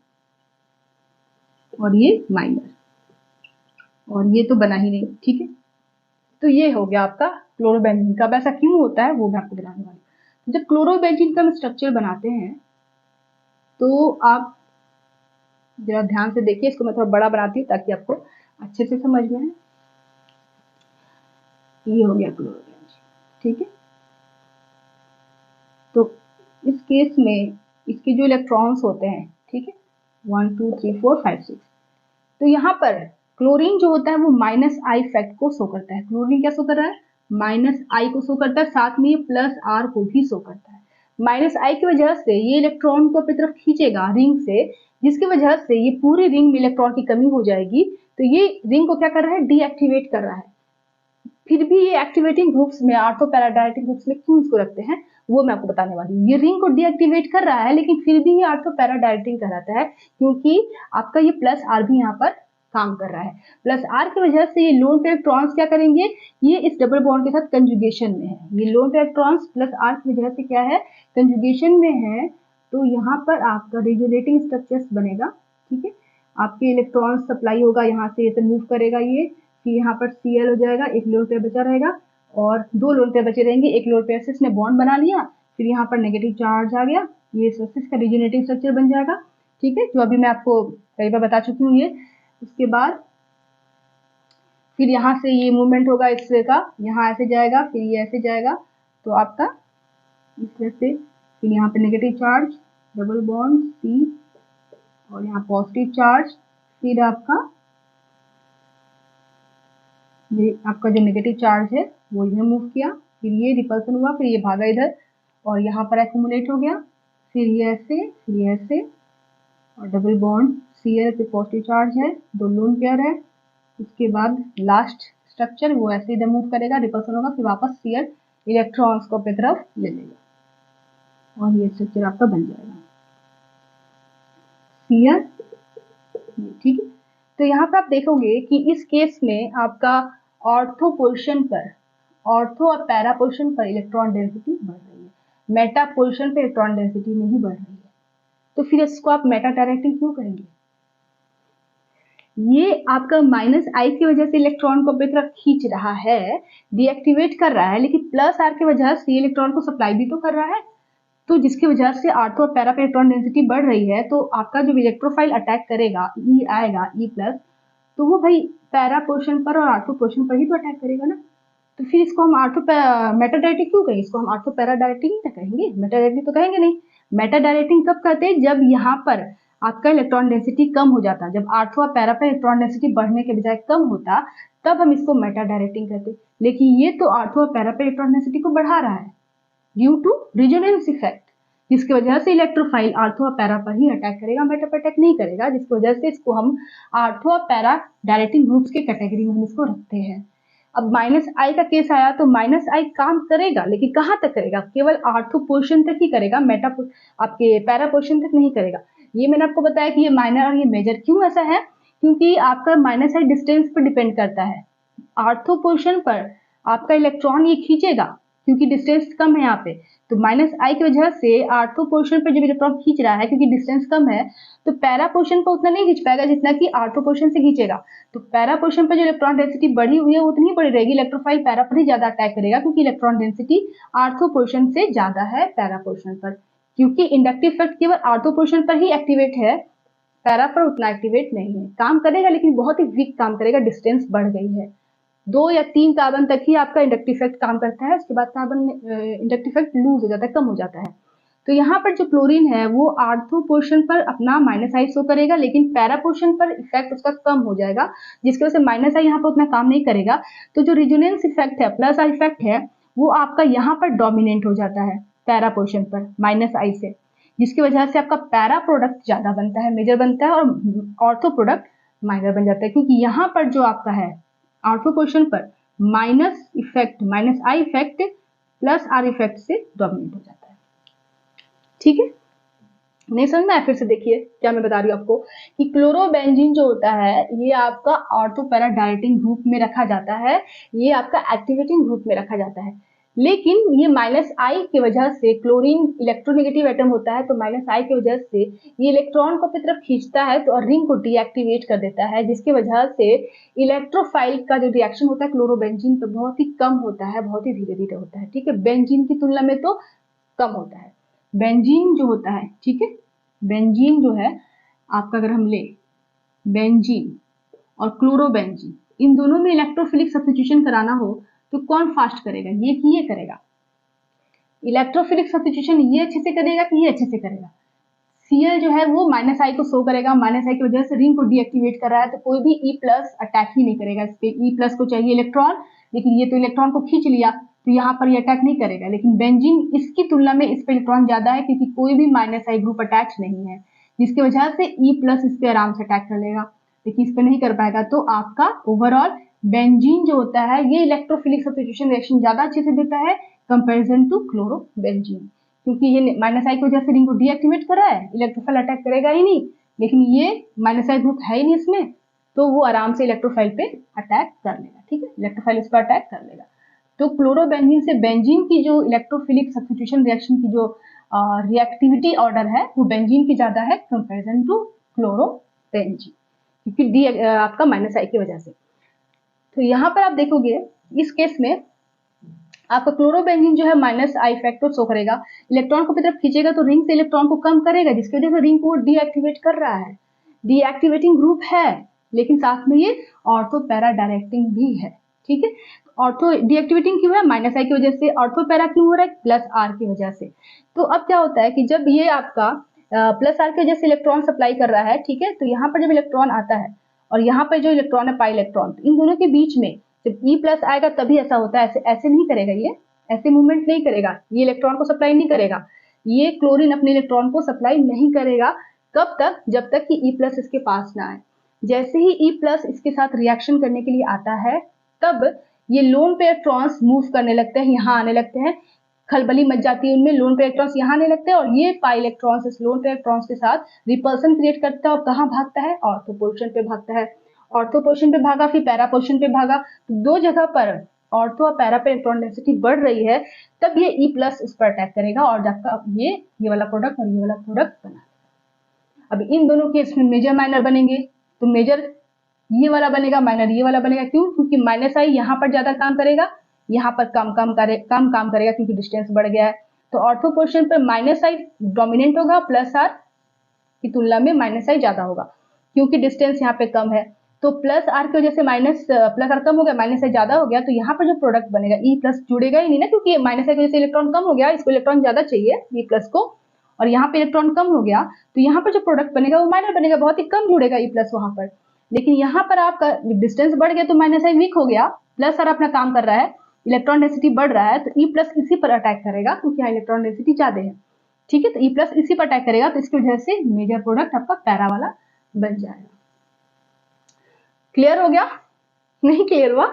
और ये माइनर, और ये तो बना ही नहीं। ठीक है, तो ये हो गया आपका क्लोरोबेंजीन का। ऐसा क्यों होता है वो मैं आपको बताने वाली हूँ। जब क्लोरोबेंजीन का हम स्ट्रक्चर बनाते हैं तो आप जरा ध्यान से देखिए, इसको मैं थोड़ा बड़ा बनाती हूँ ताकि आपको अच्छे से समझ में आए। ये हो गया क्लोरोबेंजीन। ठीक है, तो इस केस में इसके जो इलेक्ट्रॉन्स होते हैं, ठीक है, 1 2 3 4 5 6, तो यहाँ पर क्लोरीन जो होता है वो -I फैक्ट को शो करता है। क्लोरीन क्या शो कर रहा है, -I को शो करता है, साथ में ये +R को भी शो करता है। -I की वजह से ये इलेक्ट्रॉन को अपनी तरफ खींचेगा रिंग से, जिसकी वजह से ये पूरी रिंग में इलेक्ट्रॉन की कमी हो जाएगी, तो ये रिंग को क्या कर रहा है, डीएक्टिवेट कर रहा है। फिर भी ये एक्टिवेटिंग ग्रुप्स में, आर्थो पैरा डायरेक्टिंग ग्रुप्स में क्यों इसको रखते हैं वो मैं आपको बताने वाली हूँ। ये रिंग को डीएक्टिवेट कर रहा है, लेकिन फिर भी ये आर्थो पैरा डायरेक्टिंग कहलाता है, क्योंकि आपका ये +R भी यहाँ पर काम कर रहा है। +R की वजह से ये लोन पेयर इलेक्ट्रॉन्स क्या करेंगे, ये इस डबल बॉन्ड के साथ कंजुगेशन में है। ये लोन पेयर इलेक्ट्रॉन्स +R की वजह से क्या है, कंजुगेशन में है, तो यहाँ पर आपका रेजोनेटिंग स्ट्रक्चर्स बनेगा। ठीक है, आपके इलेक्ट्रॉन सप्लाई होगा, यहाँ से ऐसे मूव करेगा ये, फिर यहाँ पर Cl हो जाएगा, एक लोन पेयर बचा रहेगा और 2 लोन पेयर बचे रहेंगे। एक लोन पेयर से इसने बॉन्ड बना लिया, फिर यहाँ पर नेगेटिव चार्ज आ गया, ये इसका रिजोनेटिव स्ट्रक्चर बन जाएगा। ठीक है, जो अभी मैं आपको कई बार बता चुकी हूँ ये। उसके बाद फिर यहाँ से ये मूवमेंट होगा इससे का, यहाँ ऐसे जाएगा, फिर ये ऐसे जाएगा, तो आपका इस तरह से, फिर यहाँ पे negative charge, double bond C, और यहाँ पॉजिटिव चार्ज, फिर आपका जो नेगेटिव चार्ज है वो इधर मूव किया, फिर ये रिपल्सन हुआ, फिर ये भागा इधर और यहाँ पर एक्यूमुलेट हो गया, फिर ये ऐसे, फिर ये ऐसे, और डबल बॉन्ड Cl पे पॉजिटिव चार्ज है, 2 लोन पेयर है। उसके बाद लास्ट स्ट्रक्चर वो ऐसे इधर मूव करेगा, रिपल्सन होगा, फिर वापस Cl इलेक्ट्रॉन्स को अपनी तरफ ले लेगा और ये स्ट्रक्चर आपका बन जाएगा Cl। ठीक है, तो यहाँ पर आप देखोगे कि इस केस में आपका ऑर्थो पोजीशन पर, ऑर्थो और पैरा पोजीशन पर इलेक्ट्रॉन डेंसिटी बढ़ रही है, मेटा पोजीशन पर इलेक्ट्रॉन डेंसिटी नहीं बढ़ रही है। तो फिर इसको आप मेटा डायरेक्टिंग क्यों करेंगे? ये आपका -I की वजह से इलेक्ट्रॉन को अपनी तरफ खींच रहा है, डीएक्टिवेट कर रहा है, लेकिन +R की वजह से इलेक्ट्रॉन को सप्लाई भी तो कर रहा है, तो जिसकी वजह से आर्थो और पैरा पे इलेक्ट्रॉन डेंसिटी बढ़ रही है, तो आपका जो इलेक्ट्रोफाइल अटैक करेगा, E आएगा, E+, तो वो भाई पैरा पोर्शन पर और आर्थो पोर्शन पर ही तो अटैक करेगा ना। तो फिर इसको हम मेटा डायरेक्टिंग क्यों कहेंगे, इसको हम आर्थो पैरा डायरेक्टिंग ही कहेंगे, मेटा डायरेक्टिंग तो कहेंगे नहीं। मेटा डायरेक्टिंग कब कहते हैं, जब यहाँ पर आपका इलेक्ट्रॉन डेंसिटी कम हो जाता। जब आर्थो और पैरा पर इलेक्ट्रॉन डेंसिटी बढ़ने के बजाय कम होता तब हम इसको मेटा डायरेक्टिंग कहते। लेकिन ये तो आर्थो और पैरा पर इलेक्ट्रॉन डेंसिटी को बढ़ा रहा है ड्यू टू रेजोनेंस इफेक्ट, जिसकी वजह से इलेक्ट्रोफाइल आर्थो और पैरा पर ही अटैक करेगा, मेटा पर अटैक नहीं करेगा, जिसकी वजह से इसको हम आर्थो और पैरा डायरेक्टिंग ग्रुप्स के कैटेगरी में हम इसको रखते हैं। अब माइनस आई का केस आया तो माइनस आई काम करेगा, लेकिन कहाँ तक करेगा? केवल आर्थो पोर्शन तक ही करेगा, मेटा आपके पैरा पोर्शन तक नहीं करेगा। ये मैंने आपको बताया कि ये माइनर और ये मेजर। क्यों ऐसा है? क्योंकि आपका माइनस आई डिस्टेंस पर डिपेंड करता है। आर्थो पोर्शन पर आपका इलेक्ट्रॉन ये खींचेगा क्योंकि डिस्टेंस कम है यहाँ पे, तो माइनस आई की वजह से आर्थो पोर्शन पर जब इलेक्ट्रॉन खींच रहा है क्योंकि डिस्टेंस कम है, तो पैरा पोर्शन पर उतना नहीं खींच पाएगा जितना कि आर्थो पोर्शन से खींचेगा। तो पैरा पोर्शन पर जो इलेक्ट्रॉन डेंसिटी बढ़ी हुई है उतनी बढ़ी रहेगी, इलेक्ट्रोफाइल पैरा पर ही ज्यादा अटैक करेगा क्योंकि इलेक्ट्रॉन डेंसिटी आर्थो पोर्शन से ज्यादा है पैरा पोर्शन पर। क्योंकि इंडक्टिव इफेक्ट केवल आर्थो पोर्शन पर ही एक्टिवेट है, पैरा पर उतना एक्टिवेट नहीं है। काम करेगा लेकिन बहुत ही वीक काम करेगा, डिस्टेंस बढ़ गई है। 2 या 3 कार्बन तक ही आपका इंडक्टिव इफेक्ट काम करता है, उसके बाद कार्बन इंडक्टिव इफेक्ट लूज हो जाता है, कम हो जाता है। तो यहाँ पर जो क्लोरीन है वो आर्थो पोर्शन पर अपना माइनस आई शो करेगा, लेकिन पैरा पोर्शन पर इफेक्ट उसका कम हो जाएगा, जिसकी वजह से माइनस आई यहाँ पर उतना काम नहीं करेगा। तो जो रिजोनेंस इफेक्ट है, प्लस आई इफेक्ट है, वो आपका यहाँ पर डोमिनेंट हो जाता है पैरा पोर्शन पर माइनस आई से, जिसकी वजह से आपका पैरा प्रोडक्ट ज्यादा बनता है, मेजर बनता है, और ऑर्थो प्रोडक्ट माइनर बन जाता है। क्योंकि यहाँ पर जो आपका है आर्थो पोर्शन पर minus effect, minus I effect plus are effect से डोमिनेट हो जाता है। ठीक है, नहीं समझ में आया? फिर से देखिए क्या मैं बता रही हूँ आपको कि क्लोरोबेंजीन जो होता है ये आपका ऑर्थो पैरा डायरेक्टिंग ग्रुप में रखा जाता है, ये आपका एक्टिवेटिंग ग्रुप में रखा जाता है। लेकिन ये माइनस आई की वजह से, क्लोरीन इलेक्ट्रोनेगेटिव एटम होता है, तो माइनस आई की वजह से ये इलेक्ट्रॉन को अपनी तरफ खींचता है तो रिंग को डीएक्टिवेट कर देता है, जिसकी वजह से इलेक्ट्रोफाइल का जो रिएक्शन होता है क्लोरोबेंजीन पे बहुत ही कम होता है, बहुत ही धीरे धीरे होता है। ठीक है, बेंजीन की तुलना में तो कम होता है। बेंजीन जो होता है, ठीक है, बेंजीन जो है आपका, अगर हम ले बेंजीन और क्लोरोबेंजीन, इन दोनों में इलेक्ट्रोफिलिक सब्स्टिट्यूशन कराना हो तो कौन फास्ट करेगा? ये कि ये करेगा? इलेक्ट्रोफिलिक सब्स्टिट्यूशन ये अच्छे से करेगा कि ये अच्छे से करेगा? Cl जो है वो माइनस आई को शो करेगा, माइनस आई की वजह से रिंग को डीएक्टिवेट कर रहा है, तो कोई भी E प्लस अटैक ही नहीं करेगा इस पे। E प्लस को चाहिए इलेक्ट्रॉन, लेकिन ये तो इलेक्ट्रॉन को खींच लिया तो यहाँ पर ये अटैक नहीं करेगा। लेकिन बेंजीन इसकी तुलना में इस पे इलेक्ट्रॉन ज्यादा है क्योंकि कोई भी माइनस आई ग्रुप अटैच नहीं है, जिसकी वजह से E प्लस इस पे आराम से अटैक कर लेगा, लेकिन इस पे नहीं कर पाएगा। तो आपका ओवरऑल बेंजीन जो होता है ये इलेक्ट्रोफिलिक सब्स्टिट्यूशन रिएक्शन ज्यादा अच्छे से देता है कंपेरिजन टू क्लोरोबेंजीन, क्योंकि ये माइनस आई की वजह से रिंग को डीएक्टिवेट कर रहा है, इलेक्ट्रोफाइल अटैक करेगा ही नहीं, लेकिन ये माइनस आई ग्रुप है ही नहीं इसमें, तो वो आराम से इलेक्ट्रोफाइल पे अटैक कर लेगा। ठीक है, इलेक्ट्रोफाइल इस पर अटैक कर लेगा। तो क्लोरोबेंजीन से बेंजीन की जो इलेक्ट्रोफिलिक सब्स्टिट्यूशन रिएक्शन की जो रिएक्टिविटी ऑर्डर है वो बेंजीन की ज्यादा है कंपेरिजन टू क्लोरोबेंजीन, क्योंकि डी आपका माइनस आई की वजह से। तो यहाँ पर आप देखोगे इस केस में आपका क्लोरोबेंजीन जो है माइनस आई इफेक्ट को शो करेगा, इलेक्ट्रॉन को अपनी तरफ खींचेगा तो रिंग से इलेक्ट्रॉन को कम करेगा, जिसकी वजह से रिंग को डीएक्टिवेट कर रहा है। डीएक्टिवेटिंग ग्रुप है, लेकिन साथ में ये ऑर्थो पैरा डायरेक्टिंग भी है। ठीक है, ऑर्थो डीएक्टिवेटिंग क्यों है? माइनस आई की वजह से। ऑर्थो पैरा क्यों हो रहा है? प्लस आर की वजह से। तो अब क्या होता है कि जब ये आपका प्लस आर की वजह से इलेक्ट्रॉन सप्लाई कर रहा है, ठीक है, तो यहाँ पर जब इलेक्ट्रॉन आता है और यहाँ पर जो इलेक्ट्रॉन है पाई इलेक्ट्रॉन, तो इन दोनों के बीच में जब E प्लस आएगा तभी ऐसा होता है, ऐसे ऐसे नहीं करेगा, ये ऐसे मूवमेंट नहीं करेगा, ये इलेक्ट्रॉन को सप्लाई नहीं करेगा, ये क्लोरीन अपने इलेक्ट्रॉन को सप्लाई नहीं करेगा। कब तक? जब तक कि E प्लस इसके पास ना आए। जैसे ही E प्लस इसके साथ रिएक्शन करने के लिए आता है तब ये लोन पेयर इलेक्ट्रॉन्स मूव करने लगते हैं, यहाँ आने लगते हैं, खलबली मच जाती है उनमें, लोन पेयर इलेक्ट्रॉन्स यहाँ आने लगते हैं और ये पाई इलेक्ट्रॉन्स इस लोन पेयर इलेक्ट्रॉन्स के साथ रिपल्सन क्रिएट करता है और कहाँ भागता है? ऑर्थो पोर्शन पे भागता है। ऑर्थो पोर्शन पे भागा, फिर पैरा पोर्शन पे भागा, तो दो जगह पर ऑर्थो और पैरा पे इलेक्ट्रॉन डेंसिटी बढ़ रही है, तब ये E प्लस उस पर अटैक करेगा और जब ये वाला प्रोडक्ट और ये वाला प्रोडक्ट बना। अब इन दोनों केस में मेजर माइनर बनेंगे, तो मेजर ये वाला बनेगा, माइनर ये वाला बनेगा। क्यों? क्योंकि माइनस आई यहाँ पर ज्यादा काम करेगा, यहाँ पर कम काम करेगा क्योंकि डिस्टेंस बढ़ गया है। तो ऑर्थो पोर्शन पर माइनस आई डोमिनेंट होगा, प्लस आर की तुलना में माइनस आई ज्यादा होगा क्योंकि डिस्टेंस यहाँ पे कम है। तो प्लस आर की वजह से प्लस आर कम हो गया, माइनस आई ज्यादा हो गया, तो यहाँ पर जो प्रोडक्ट बनेगा E प्लस जुड़ेगा ही नहीं ना, क्योंकि माइनस आई की वजह से इलेक्ट्रॉन कम हो गया, इसको इलेक्ट्रॉन ज्यादा चाहिए E प्लस को, और यहाँ पे इलेक्ट्रॉन कम हो गया तो यहाँ पर जो प्रोडक्ट बनेगा वो माइनर बनेगा, बहुत ही कम जुड़ेगा ई प्लस वहां पर। लेकिन यहाँ पर आपका डिस्टेंस बढ़ गया तो माइनस आई वीक हो गया, प्लस सर अपना काम कर रहा है, इलेक्ट्रॉन डेंसिटी बढ़ रहा है तो ई प्लस इसी पर अटैक करेगा क्योंकि यहाँ इलेक्ट्रॉन डेंसिटी ज्यादा है। ठीक है, तो ई प्लस इसी पर अटैक करेगा तो इसकी वजह से मेजर प्रोडक्ट आपका पैरा वाला बन जाएगा। क्लियर हो गया? नहीं क्लियर हुआ?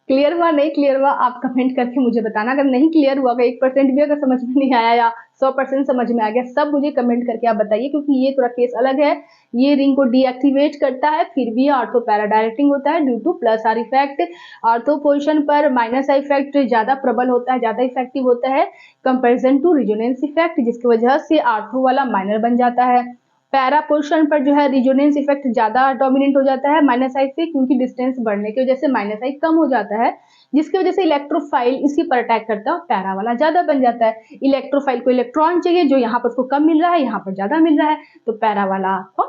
क्लियर हुआ नहीं क्लियर हुआ आप कमेंट करके मुझे बताना। अगर नहीं क्लियर हुआ, अगर 1% भी अगर समझ में नहीं आया या 100% समझ में आ गया, सब मुझे कमेंट करके आप बताइए, क्योंकि ये थोड़ा केस अलग है। ये रिंग को डीएक्टिवेट करता है, फिर भी ऑर्थो पैरा डायरेक्टिंग होता है due two plus are effect. Ortho position पर माइनस आर इफेक्ट ज्यादा प्रबल होता है, ज्यादा इफेक्टिव होता है कंपेरिजन टू रिजोनेंस इफेक्ट, जिसकी वजह से ऑर्थो वाला माइनर बन जाता है। पैरा पोजिशन पर जो है रिजोनेंस इफेक्ट ज्यादा डोमिनेंट हो जाता है माइनस आई से, क्योंकि डिस्टेंस बढ़ने की वजह से माइनस आई कम हो जाता है, जिसकी वजह से इलेक्ट्रोफाइल इसी पर अटैक करता है और पैरा वाला ज्यादा बन जाता है। इलेक्ट्रोफाइल को इलेक्ट्रॉन चाहिए, जो यहाँ पर उसको कम मिल रहा है यहाँ पर ज्यादा मिल रहा है, तो पैरा वाला आपको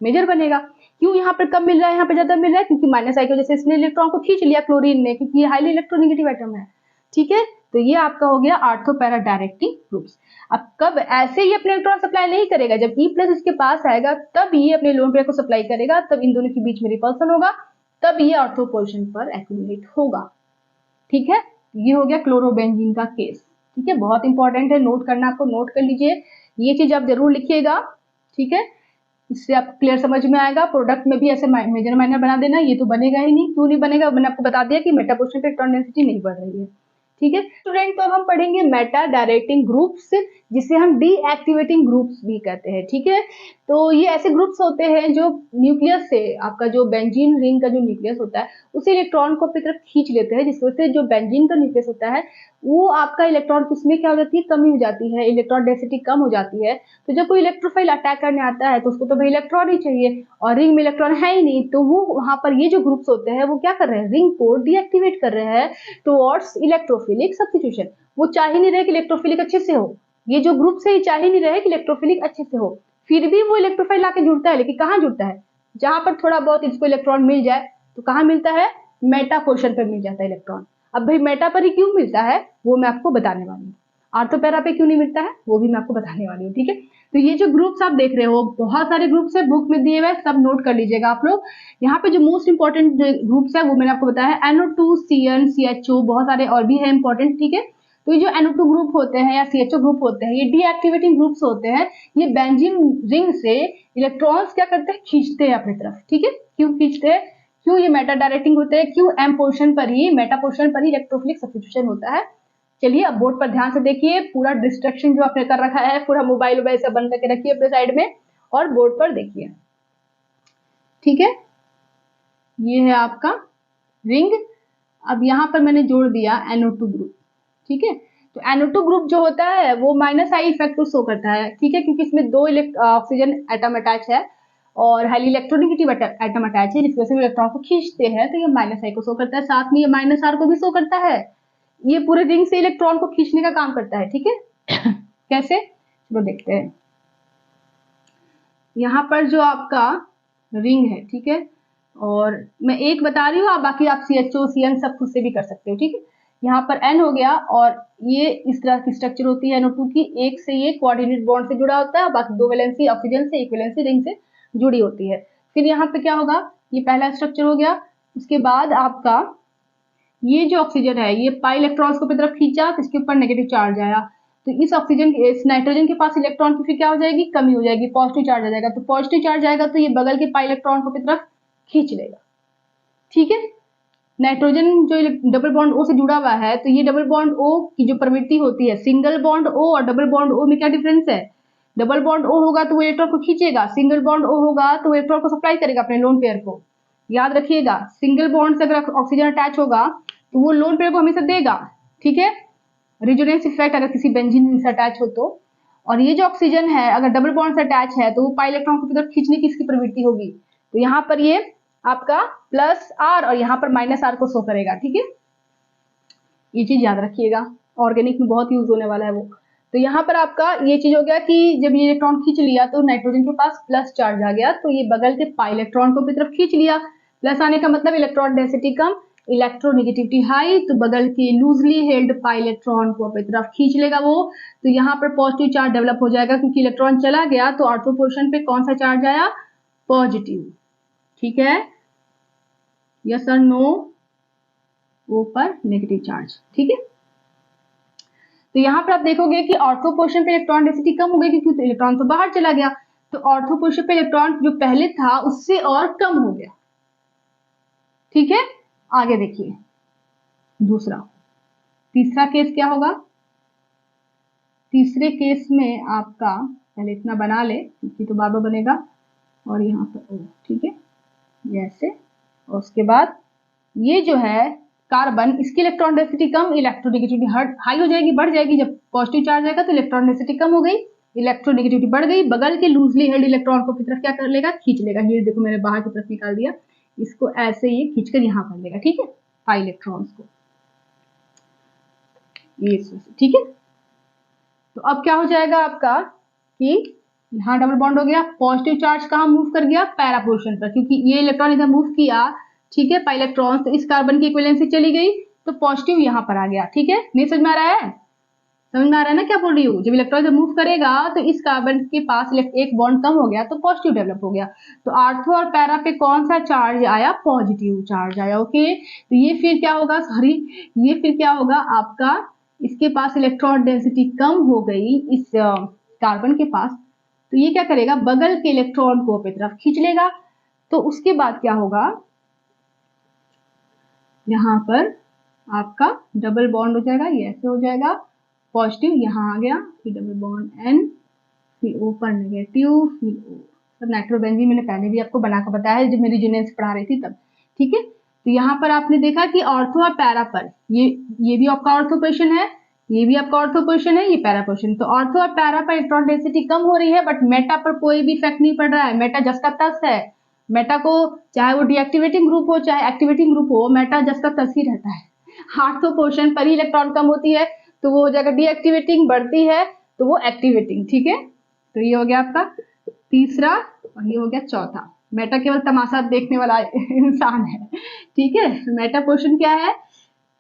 मेजर बनेगा। क्यों यहाँ पर कम मिल रहा है यहाँ पर ज्यादा मिल रहा है? क्योंकि माइनस आई की वजह से इसने इलेक्ट्रॉन को खींच लिया क्लोरीन ने, क्योंकि ये हाईली इलेक्ट्रोनेगेटिव एटम है। ठीक है, तो ये आपका हो गया ऑर्थो पैरा डायरेक्टिंग ग्रुप्स। अब कब ऐसे ही अपने इलेक्ट्रॉन सप्लाई नहीं करेगा, जब ई प्लस इसके पास आएगा तब ये अपने लोन पेयर को सप्लाई करेगा, तब इन दोनों के बीच में रिपल्सन होगा, तब ये ऑर्थो पोजिशन पर एक्यूमुलेट होगा। ठीक है, ये हो गया क्लोरोबेंजीन का केस। ठीक है, बहुत इंपॉर्टेंट है, नोट करना, आपको नोट कर लीजिए, ये चीज आप जरूर लिखिएगा। ठीक है, इससे आपको क्लियर समझ में आएगा। प्रोडक्ट में भी ऐसे मेजर माइनर बना देना, ये तो बनेगा ही नहीं। क्यों नहीं बनेगा? मैंने आपको बता दिया कि मेटा पोजिशन पे इलेक्ट्रॉन डेंसिटी नहीं बढ़ रही है। ठीक है स्टूडेंट, तो अब हम पढ़ेंगे मेटा डायरेक्टिंग ग्रुप्स, जिसे हम डीएक्टिवेटिंग ग्रुप्स भी कहते हैं। ठीक है, तो ये ऐसे ग्रुप्स होते हैं जो न्यूक्लियस से, आपका जो बेंजीन रिंग का जो न्यूक्लियस होता है उसे इलेक्ट्रॉन को अपनी तरफ खींच लेते हैं, जिसकी वजह से जो बेंजीन का न्यूक्लियस होता है वो आपका इलेक्ट्रॉन किसमें क्या हो जाती है, कमी हो जाती है, इलेक्ट्रॉन डेंसिटी कम हो जाती है। तो जब कोई इलेक्ट्रोफाइल अटैक करने आता है तो उसको तो भाई इलेक्ट्रॉन ही चाहिए, और रिंग में इलेक्ट्रॉन है ही नहीं, तो वो वहां पर ये जो ग्रुप्स होते हैं वो क्या कर रहे हैं, रिंग को डीएक्टिवेट कर रहे हैं टुवर्ड्स इलेक्ट्रोफिलिक सब्स्टिट्यूशन। वो चाह ही नहीं रहे कि इलेक्ट्रोफिलिक अच्छे से हो, ये जो ग्रुप से ही चाह ही नहीं रहे कि इलेक्ट्रोफिलिक अच्छे से हो, फिर भी वो इलेक्ट्रोफाइल आके जुड़ता है। लेकिन कहाँ जुड़ता है? जहां पर थोड़ा बहुत इसको इलेक्ट्रॉन मिल जाए, तो कहाँ मिलता है, मेटा पोजिशन पर मिल जाता है इलेक्ट्रॉन। अब भाई मेटा पर ही क्यों मिलता है वो मैं आपको बताने वाली हूँ, ऑर्थो पैरा पे क्यों नहीं मिलता है वो भी मैं आपको बताने वाली हूँ। ठीक है, तो ये जो ग्रुप्स आप देख रहे हो, बहुत सारे ग्रुप्स है, बुक में दिए हुए, सब नोट कर लीजिएगा आप लोग। यहाँ पे जो मोस्ट इंपॉर्टेंट ग्रुप्स है वो मैंने आपको बताया है, NO2, CN, CHO, बहुत सारे और भी है इंपॉर्टेंट। ठीक है, तो ये जो NO2 ग्रुप होते हैं या CHO ग्रुप होते हैं, ये डीएक्टिवेटिंग ग्रुप्स होते हैं। ये बेंजीन रिंग से इलेक्ट्रॉन्स क्या करते हैं, खींचते हैं अपनी तरफ। ठीक है, क्यों खींचते हैं? क्यों ये मेटा डायरेक्टिंग होते हैं? क्यों एम पोजिशन पर ही, मेटा पोजिशन पर ही इलेक्ट्रोफिलिक सब्स्टिट्यूशन होता है। चलिए अब बोर्ड पर ध्यान से देखिए, पूरा डिस्ट्रक्शन जो आपने कर रखा है, पूरा मोबाइल वोबाइल सब बंद करके रखिए अपने साइड में और बोर्ड पर देखिए। ठीक है, ये है आपका रिंग। अब यहाँ पर मैंने जोड़ दिया NO2 ग्रुप। ठीक है, तो NO2 ग्रुप जो होता है वो माइनस आई इफेक्ट को शो करता है। ठीक है, क्योंकि इसमें दो ऑक्सीजन एटम अटैच है और हाईली इलेक्ट्रोनेगेटिव एटम अटैच है, जिसकी वजह से इलेक्ट्रॉन को खींचते हैं, तो ये माइनस आई को शो करता है, साथ में ये माइनस आर को भी शो करता है। ये पूरे रिंग से इलेक्ट्रॉन को खींचने का काम करता है। ठीक है कैसे, चलो देखते हैं। यहाँ पर जो आपका रिंग है, ठीक है, और मैं एक बता रही हूँ, आप बाकी आप CHO, CN सब खुद से भी कर सकते हो। ठीक है, यहाँ पर N हो गया और ये इस तरह की स्ट्रक्चर होती है NO2 की, एक से ये कोऑर्डिनेट बॉन्ड से जुड़ा होता है, बाकी दो वैलेंसी ऑक्सीजन से, एक वैलेंसी रिंग से जुड़ी होती है। फिर यहाँ पे क्या होगा, ये पहला स्ट्रक्चर हो गया, उसके बाद आपका ये जो ऑक्सीजन है ये पाई इलेक्ट्रॉन्स को अपनी तरफ खींचा तो इसके ऊपर नेगेटिव चार्ज आया, तो इस ऑक्सीजन इस नाइट्रोजन के पास इलेक्ट्रॉन की फिर क्या हो जाएगी, कमी हो जाएगी, पॉजिटिव चार्ज आ जाएगा। तो पॉजिटिव चार्ज आएगा तो ये बगल के पाई इलेक्ट्रॉन को अपनी तरफ खींच लेगा। ठीक है, नाइट्रोजन जो डबल बॉन्ड ओ से जुड़ा हुआ है, तो ये डबल बॉन्ड ओ की जो प्रवृत्ति होती है, सिंगल बॉन्ड ओ और डबल बॉन्ड ओ में क्या डिफरेंस है, डबल बॉन्ड ओ होगा तो वो इलेक्ट्रॉन को खींचेगा, सिंगल बॉन्ड ओ होगा तो वो इलेक्ट्रॉन को सप्लाई करेगा अपने लोन पेयर को। याद रखिएगा, सिंगल बॉन्ड से अगर ऑक्सीजन अटैच होगा तो वो लोन पेयर को हमेशा देगा। ठीक है, रिजोनेंस इफेक्ट अगर किसी बेंजीन से अटैच हो तो, और ये जो ऑक्सीजन है अगर डबल बॉन्ड से अटैच है तो वो पाई इलेक्ट्रॉन को तरफ खींचने की इसकी प्रवृत्ति होगी, तो यहाँ पर ये आपका प्लस आर और यहाँ पर माइनस आर को शो करेगा। ठीक है, ये चीज याद रखिएगा, ऑर्गेनिक में बहुत यूज होने वाला है वो। तो यहाँ पर आपका ये चीज हो गया कि जब ये इलेक्ट्रॉन खींच लिया तो नाइट्रोजन के पास प्लस चार्ज आ गया, तो ये बगल के पाई इलेक्ट्रॉन को अपनी तरफ खींच लिया, प्लस आने का मतलब इलेक्ट्रॉन डेंसिटी कम, इलेक्ट्रोनेगेटिविटी हाई, तो बगल के लूजली हेल्ड पाई इलेक्ट्रॉन को अपनी तरफ खींच लेगा वो, तो यहाँ पर पॉजिटिव चार्ज डेवलप हो जाएगा क्योंकि इलेक्ट्रॉन चला गया तो ऑर्थो पोर्शन पे कौन सा चार्ज आया, पॉजिटिव। ठीक है, यस और नो, ओ पर नेगेटिव चार्ज। ठीक है, तो यहाँ पर आप देखोगे कि ऑर्थो पोर्शन पे इलेक्ट्रॉन डेंसिटी कम हो गई क्योंकि इलेक्ट्रॉन तो बाहर चला गया, तो ऑर्थो पोर्शन पे इलेक्ट्रॉन जो पहले था उससे और कम हो गया। ठीक है, आगे देखिए दूसरा, तीसरा केस क्या होगा। तीसरे केस में आपका, पहले इतना बना ले क्योंकि तो बार बार बनेगा, और यहाँ पर ओ, ठीक है, ये ऐसे, और उसके बाद ये जो है कार्बन, इसकी इलेक्ट्रॉन डेंसिटी कम, इलेक्ट्रोनेगेटिविटी हाई हो जाएगी, बढ़ जाएगी। जब पॉजिटिव चार्ज आएगा तो इलेक्ट्रॉन डेंसिटी कम हो गई, इलेक्ट्रोनेगेटिविटी बढ़ गई, बगल के लूजली हेल्ड इलेक्ट्रॉन को अपनी तरफ क्या कर लेगा, खींच लेगा। ये देखो मैंने बाहर की तरफ निकाल दिया, इसको ऐसे ये खींचकर यहाँ कर लेगा। ठीक है, पाई इलेक्ट्रॉन्स को ये, ठीक है। तो अब क्या हो जाएगा आपका कि यहाँ डबल बॉन्ड हो गया, पॉजिटिव चार्ज कहाँ मूव कर गया, पैरा पोर्शन पर, क्योंकि ये इलेक्ट्रॉन इधर मूव किया। ठीक है, पाई इलेक्ट्रॉन, तो इस कार्बन की इक्विवेलेंसी चली गई तो पॉजिटिव यहाँ पर आ गया। ठीक है, नहीं समझ में आ रहा है, समझ में आ रहा है ना क्या बोल रही हूँ। जब इलेक्ट्रॉन जब मूव करेगा तो इस कार्बन के पास एक बॉन्ड कम हो गया तो पॉजिटिव डेवलप हो गया, तो आर्थो और पैरा पे कौन सा चार्ज आया, पॉजिटिव चार्ज आया। ओके, तो ये फिर क्या होगा, सॉरी, ये फिर क्या होगा आपका, इसके पास इलेक्ट्रॉन डेंसिटी कम हो गई इस कार्बन के पास, तो ये क्या करेगा, बगल के इलेक्ट्रॉन को अपनी तरफ खींच लेगा। तो उसके बाद क्या होगा, यहाँ पर आपका डबल बॉन्ड हो जाएगा, ये ऐसे हो जाएगा, पॉजिटिव यहाँ आ गया, फिर डबल बॉन्ड एन, फिर ओ पर नेगेटिव, फिर ओ। सब नाइट्रोबेंजीन मैंने पहले भी आपको बनाकर बताया है जब मेरी रेजोनेंस पढ़ा रही थी तब। ठीक है, तो यहाँ पर आपने देखा कि ऑर्थो और पैरा पर, ये भी आपका ऑर्थो पोजीशन है, ये भी आपका ऑर्थो पोजीशन है, ये पैरा पोजीशन। तो ऑर्थो और पैरा पर इलेक्ट्रॉन डेंसिटी कम हो रही है, बट मेटा पर कोई भी इफेक्ट नहीं पड़ रहा है। मेटा जस का तस है, मेटा को चाहे वो डीएक्टिवेटिंग ग्रुप हो चाहे एक्टिवेटिंग ग्रुप हो, मेटा जस का तस ही रहता है। ऑर्थो पोर्शन पर ही इलेक्ट्रॉन कम होती है तो वो हो जाएगा डीएक्टिवेटिंग, बढ़ती है तो वो एक्टिवेटिंग। ठीक है, तो ये हो गया आपका तीसरा, और ये हो गया चौथा। मेटा केवल तमाशा देखने वाला इंसान है। ठीक है, मेटा पोर्शन क्या है,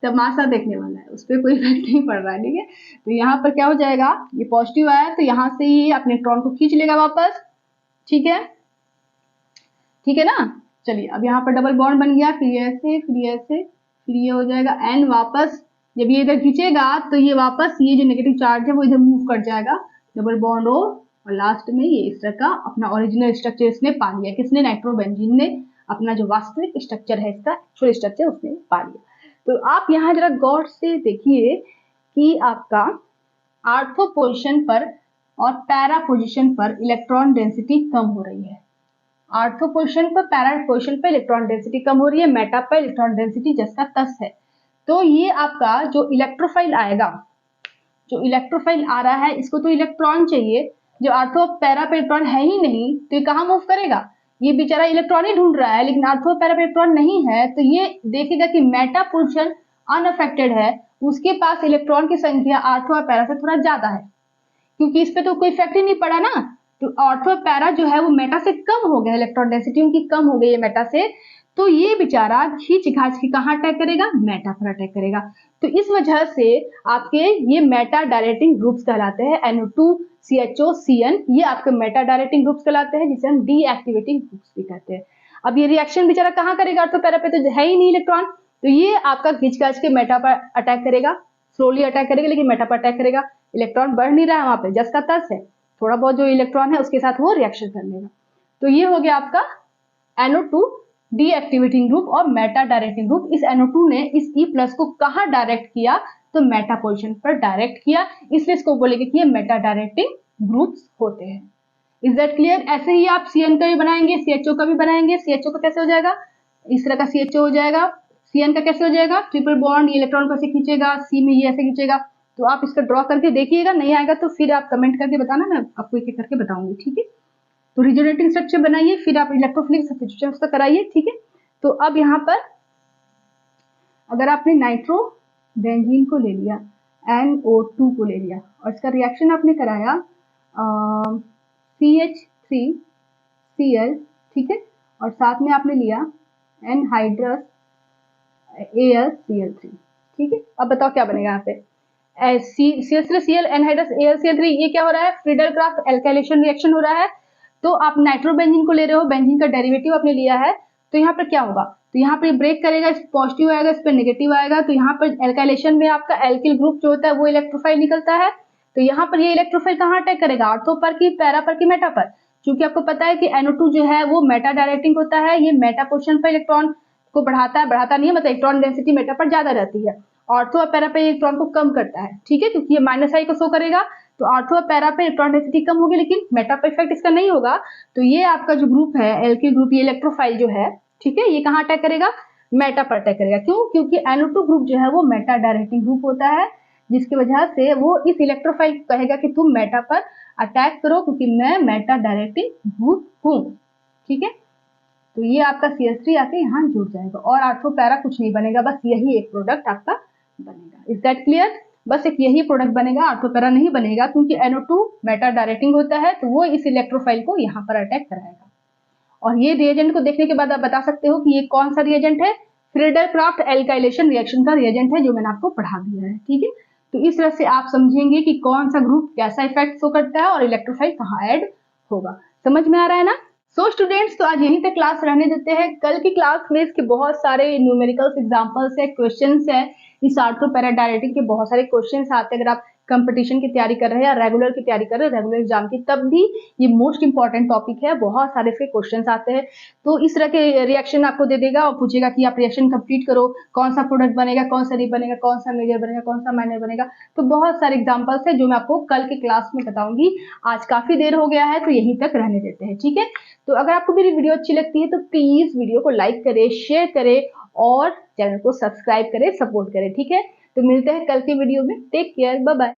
तमाशा देखने वाला है, उस पर कोई इफेक्ट नहीं पड़ रहा है। ठीक है, तो यहाँ पर क्या हो जाएगा, ये पॉजिटिव आया तो यहाँ से ये अपने इलेक्ट्रॉन को खींच लेगा वापस। ठीक है, ठीक है ना। चलिए, अब यहाँ पर डबल बॉन्ड बन गया, फिर ये ऐसे, फिर ये ऐसे, फिर ये हो जाएगा एन वापस। जब ये इधर खींचेगा तो ये वापस, ये जो नेगेटिव चार्ज है वो इधर मूव कर जाएगा, डबल बॉन्ड हो, और लास्ट में ये इस तरह का अपना ओरिजिनल स्ट्रक्चर इसने पा लिया। किसने, नाइट्रोबेंजीन ने अपना जो वास्तविक स्ट्रक्चर है, इसका एक्चुअल स्ट्रक्चर उसने पा लिया। तो आप यहाँ जरा गौर से देखिए कि आपका आर्थो पोजिशन पर और पैरा पोजिशन पर इलेक्ट्रॉन डेंसिटी कम हो रही है। आर्थो पोजिशन पर, पैरा पोजिशन पर इलेक्ट्रॉन डेंसिटी कम हो रही है, मेटा पर इलेक्ट्रॉन डेंसिटी जिसका तस है। तो ये आपका जो इलेक्ट्रोफाइल आएगा, जो इलेक्ट्रोफाइल आ रहा है, इसको तो इलेक्ट्रॉन चाहिए, जो आर्थो पैरा पे इलेक्ट्रॉन है ही नहीं तो ये कहाँ मूव करेगा, ये बेचारा इलेक्ट्रॉन ही ढूंढ रहा है, लेकिन आर्थो पैरा पे इलेक्ट्रॉन नहीं है तो ये देखेगा कि मेटा पोर्शन अनअफेक्टेड है, उसके पास इलेक्ट्रॉन की संख्या आर्थो और पैरा से थोड़ा ज्यादा है, क्योंकि इस पे तो कोई इफेक्ट ही नहीं पड़ा ना। तो ऑर्थो पैरा जो है वो मेटा से कम हो गया, इलेक्ट्रॉन डेंसिटी उनकी कम हो गई है मेटा से, तो ये बेचारा खींच घाच के कहाँ अटैक करेगा, मेटा पर अटैक करेगा। तो इस वजह से आपके ये मेटा डायरेक्टिंग ग्रुप्स कहलाते हैं, NO2 CHO CN, ये आपके मेटा डायरेक्टिंग ग्रुप्स कहलाते हैं, जिसे हम डीएक्टिवेटिंग ग्रुप्स भी कहते हैं। अब ये रिएक्शन बेचारा कहाँ करेगा, ऑर्थो पैरा पे तो है ही नहीं इलेक्ट्रॉन, तो ये आपका खींच घाच के मेटा पर अटैक करेगा, स्लोली अटैक करेगा, लेकिन मेटा पर अटैक करेगा। इलेक्ट्रॉन बढ़ नहीं रहा है वहां पे, जस का तस है, थोड़ा बहुत जो इलेक्ट्रॉन है उसके साथ वो रिएक्शन कर लेगा। तो ये हो गया आपका NO2 डीएक्टिवेटिंग ग्रुप और मेटा डायरेक्टिंग ग्रुप। इस NO2 ने इस E+ को कहाँ डायरेक्ट किया, तो मेटा पोजीशन पर डायरेक्ट किया, इसलिए इसको बोलेंगे कि ये मेटा डायरेक्टिंग ग्रुप्स होते हैं। Is that clear. ऐसे ही आप CN का भी बनाएंगे, CHO का भी बनाएंगे। CHO का कैसे हो जाएगा, इस तरह का CHO हो जाएगा। CN का कैसे हो जाएगा, ट्रिपल बॉन्ड, ये इलेक्ट्रॉन को ऐसे खींचेगा, C में ये ऐसे खींचेगा। तो आप इसका ड्रॉ करके देखिएगा, नहीं आएगा तो फिर आप कमेंट करके बताना, मैं आपको एक एक करके बताऊंगी। ठीक है, तो रिजोनेटिंग स्ट्रक्चर बनाइए, फिर आप इलेक्ट्रोफिलिक सब्स्टिट्यूशन उसका कराइए। ठीक है, तो अब यहाँ पर अगर आपने नाइट्रो बेंजीन को ले लिया, NO2 को ले लिया, और इसका रिएक्शन आपने कराया CH3Cl, ठीक है, और साथ में आपने लिया एनहाइड्रस AlCl3। ठीक है, अब बताओ क्या बनेगा यहाँ पे। CH3Cl एनहाइड्रस AlCl3, ये क्या हो रहा है, फ्रीडल क्राफ्ट एल्काइलेशन रिएक्शन हो रहा है। तो आप नाइट्रोबेंजीन को ले रहे हो, बेंजीन का डेरिवेटिव आपने लिया है, तो यहाँ पर क्या होगा, तो यहाँ पर ब्रेक करेगा, इस पॉजिटिव आएगा, इस पर नेगेटिव आएगा, तो यहाँ पर एल्काइलेशन में आपका एल्किल ग्रुप जो होता है वो इलेक्ट्रोफाइल निकलता है। तो यहाँ पर ये इलेक्ट्रोफाइल कहाँ अटैक करेगा, ऑर्थो पर की, पैरा पर की, मेटा पर। क्योंकि आपको पता है कि NO2 जो है वो मेटा डायरेक्टिंग होता है, ये मेटा पोजीशन पर इलेक्ट्रॉन को बढ़ाता है, बढ़ाता नहीं है, मतलब इलेक्ट्रॉन डेंसिटी मेटा पर ज्यादा रहती है। ऑर्थो और पैरा पे इलेक्ट्रॉन को कम करता है। ठीक है, क्योंकि ये माइनस आई को शो करेगा, तो ऑर्थो और पैरा पे इलेक्ट्रॉन डेंसिटी कम होगी, लेकिन मेटा पे इफेक्ट इसका नहीं होगा। तो ये आपका जो ग्रुप है एल्किल ग्रुप, ये इलेक्ट्रोफाइल जो है, ठीक है, ये कहाँ अटैक करेगा, मेटा पर अटैक करेगा। क्यों, क्योंकि NO2 ग्रुप जो है वो मेटा डायरेक्टिंग ग्रुप होता है, जिसकी वजह से वो इस इलेक्ट्रोफाइल कहेगा कि तुम मेटा पर अटैक करो, क्योंकि मैं मेटा डायरेक्टिंग ग्रुप हूँ। ठीक है, तो ये आपका CH3 आके यहाँ जुड़ जाएगा और ऑर्थो पैरा कुछ नहीं बनेगा, बस यही एक प्रोडक्ट आपका बनेगा। इज दैट क्लियर, बस एक यही प्रोडक्ट बनेगा, ऑर्थो पैरा नहीं बनेगा, क्योंकि NO2 मेटा डायरेक्टिंग होता है, तो वो इस इलेक्ट्रोफाइल को यहाँ पर अटैक कराएगा। और ये रिएजेंट को देखने के बाद आप बता सकते हो कि ये कौन सा रिएजेंट है, फ्रीडल क्राफ्ट एल्काइलेशन रिएक्शन का रिएजेंट है, जो मैंने आपको पढ़ा दिया है। ठीक है, तो इस तरह से आप समझेंगे कि कौन सा ग्रुप कैसा इफेक्ट शो करता है और इलेक्ट्रोफाइल कहाँ ऐड होगा। समझ में आ रहा है ना। सो स्टूडेंट्स, तो आज यहीं तक क्लास रहने देते हैं। कल की क्लास में इसके बहुत सारे न्यूमेरिकल्स एग्जांपल्स है, क्वेश्चंस है, इस ऑर्थो पैरा डायरेक्टिंग के बहुत सारे क्वेश्चंस आते हैं। अगर आप कंपटीशन की तैयारी कर रहे हैं या रेगुलर की तैयारी कर रहे हैं, रेगुलर एग्जाम की, तब भी ये मोस्ट इंपॉर्टेंट टॉपिक है, बहुत सारे इसके क्वेश्चंस आते हैं। तो इस तरह के रिएक्शन आपको दे देगा और पूछेगा कि आप रिएक्शन कंप्लीट करो, कौन सा प्रोडक्ट बनेगा, कौन सा नहीं बनेगा, कौन सा मेजर बनेगा, कौन सा माइनर बनेगा। तो बहुत सारे एग्जाम्पल्स है जो मैं आपको कल की क्लास में बताऊंगी। आज काफी देर हो गया है, तो यहीं तक रहने देते हैं। ठीक है, तो अगर आपको मेरी वीडियो अच्छी लगती है तो प्लीज वीडियो को लाइक करें, शेयर करें और चैनल को सब्सक्राइब करें, सपोर्ट करें। ठीक है, तो मिलते हैं कल की वीडियो में। Take care, bye bye.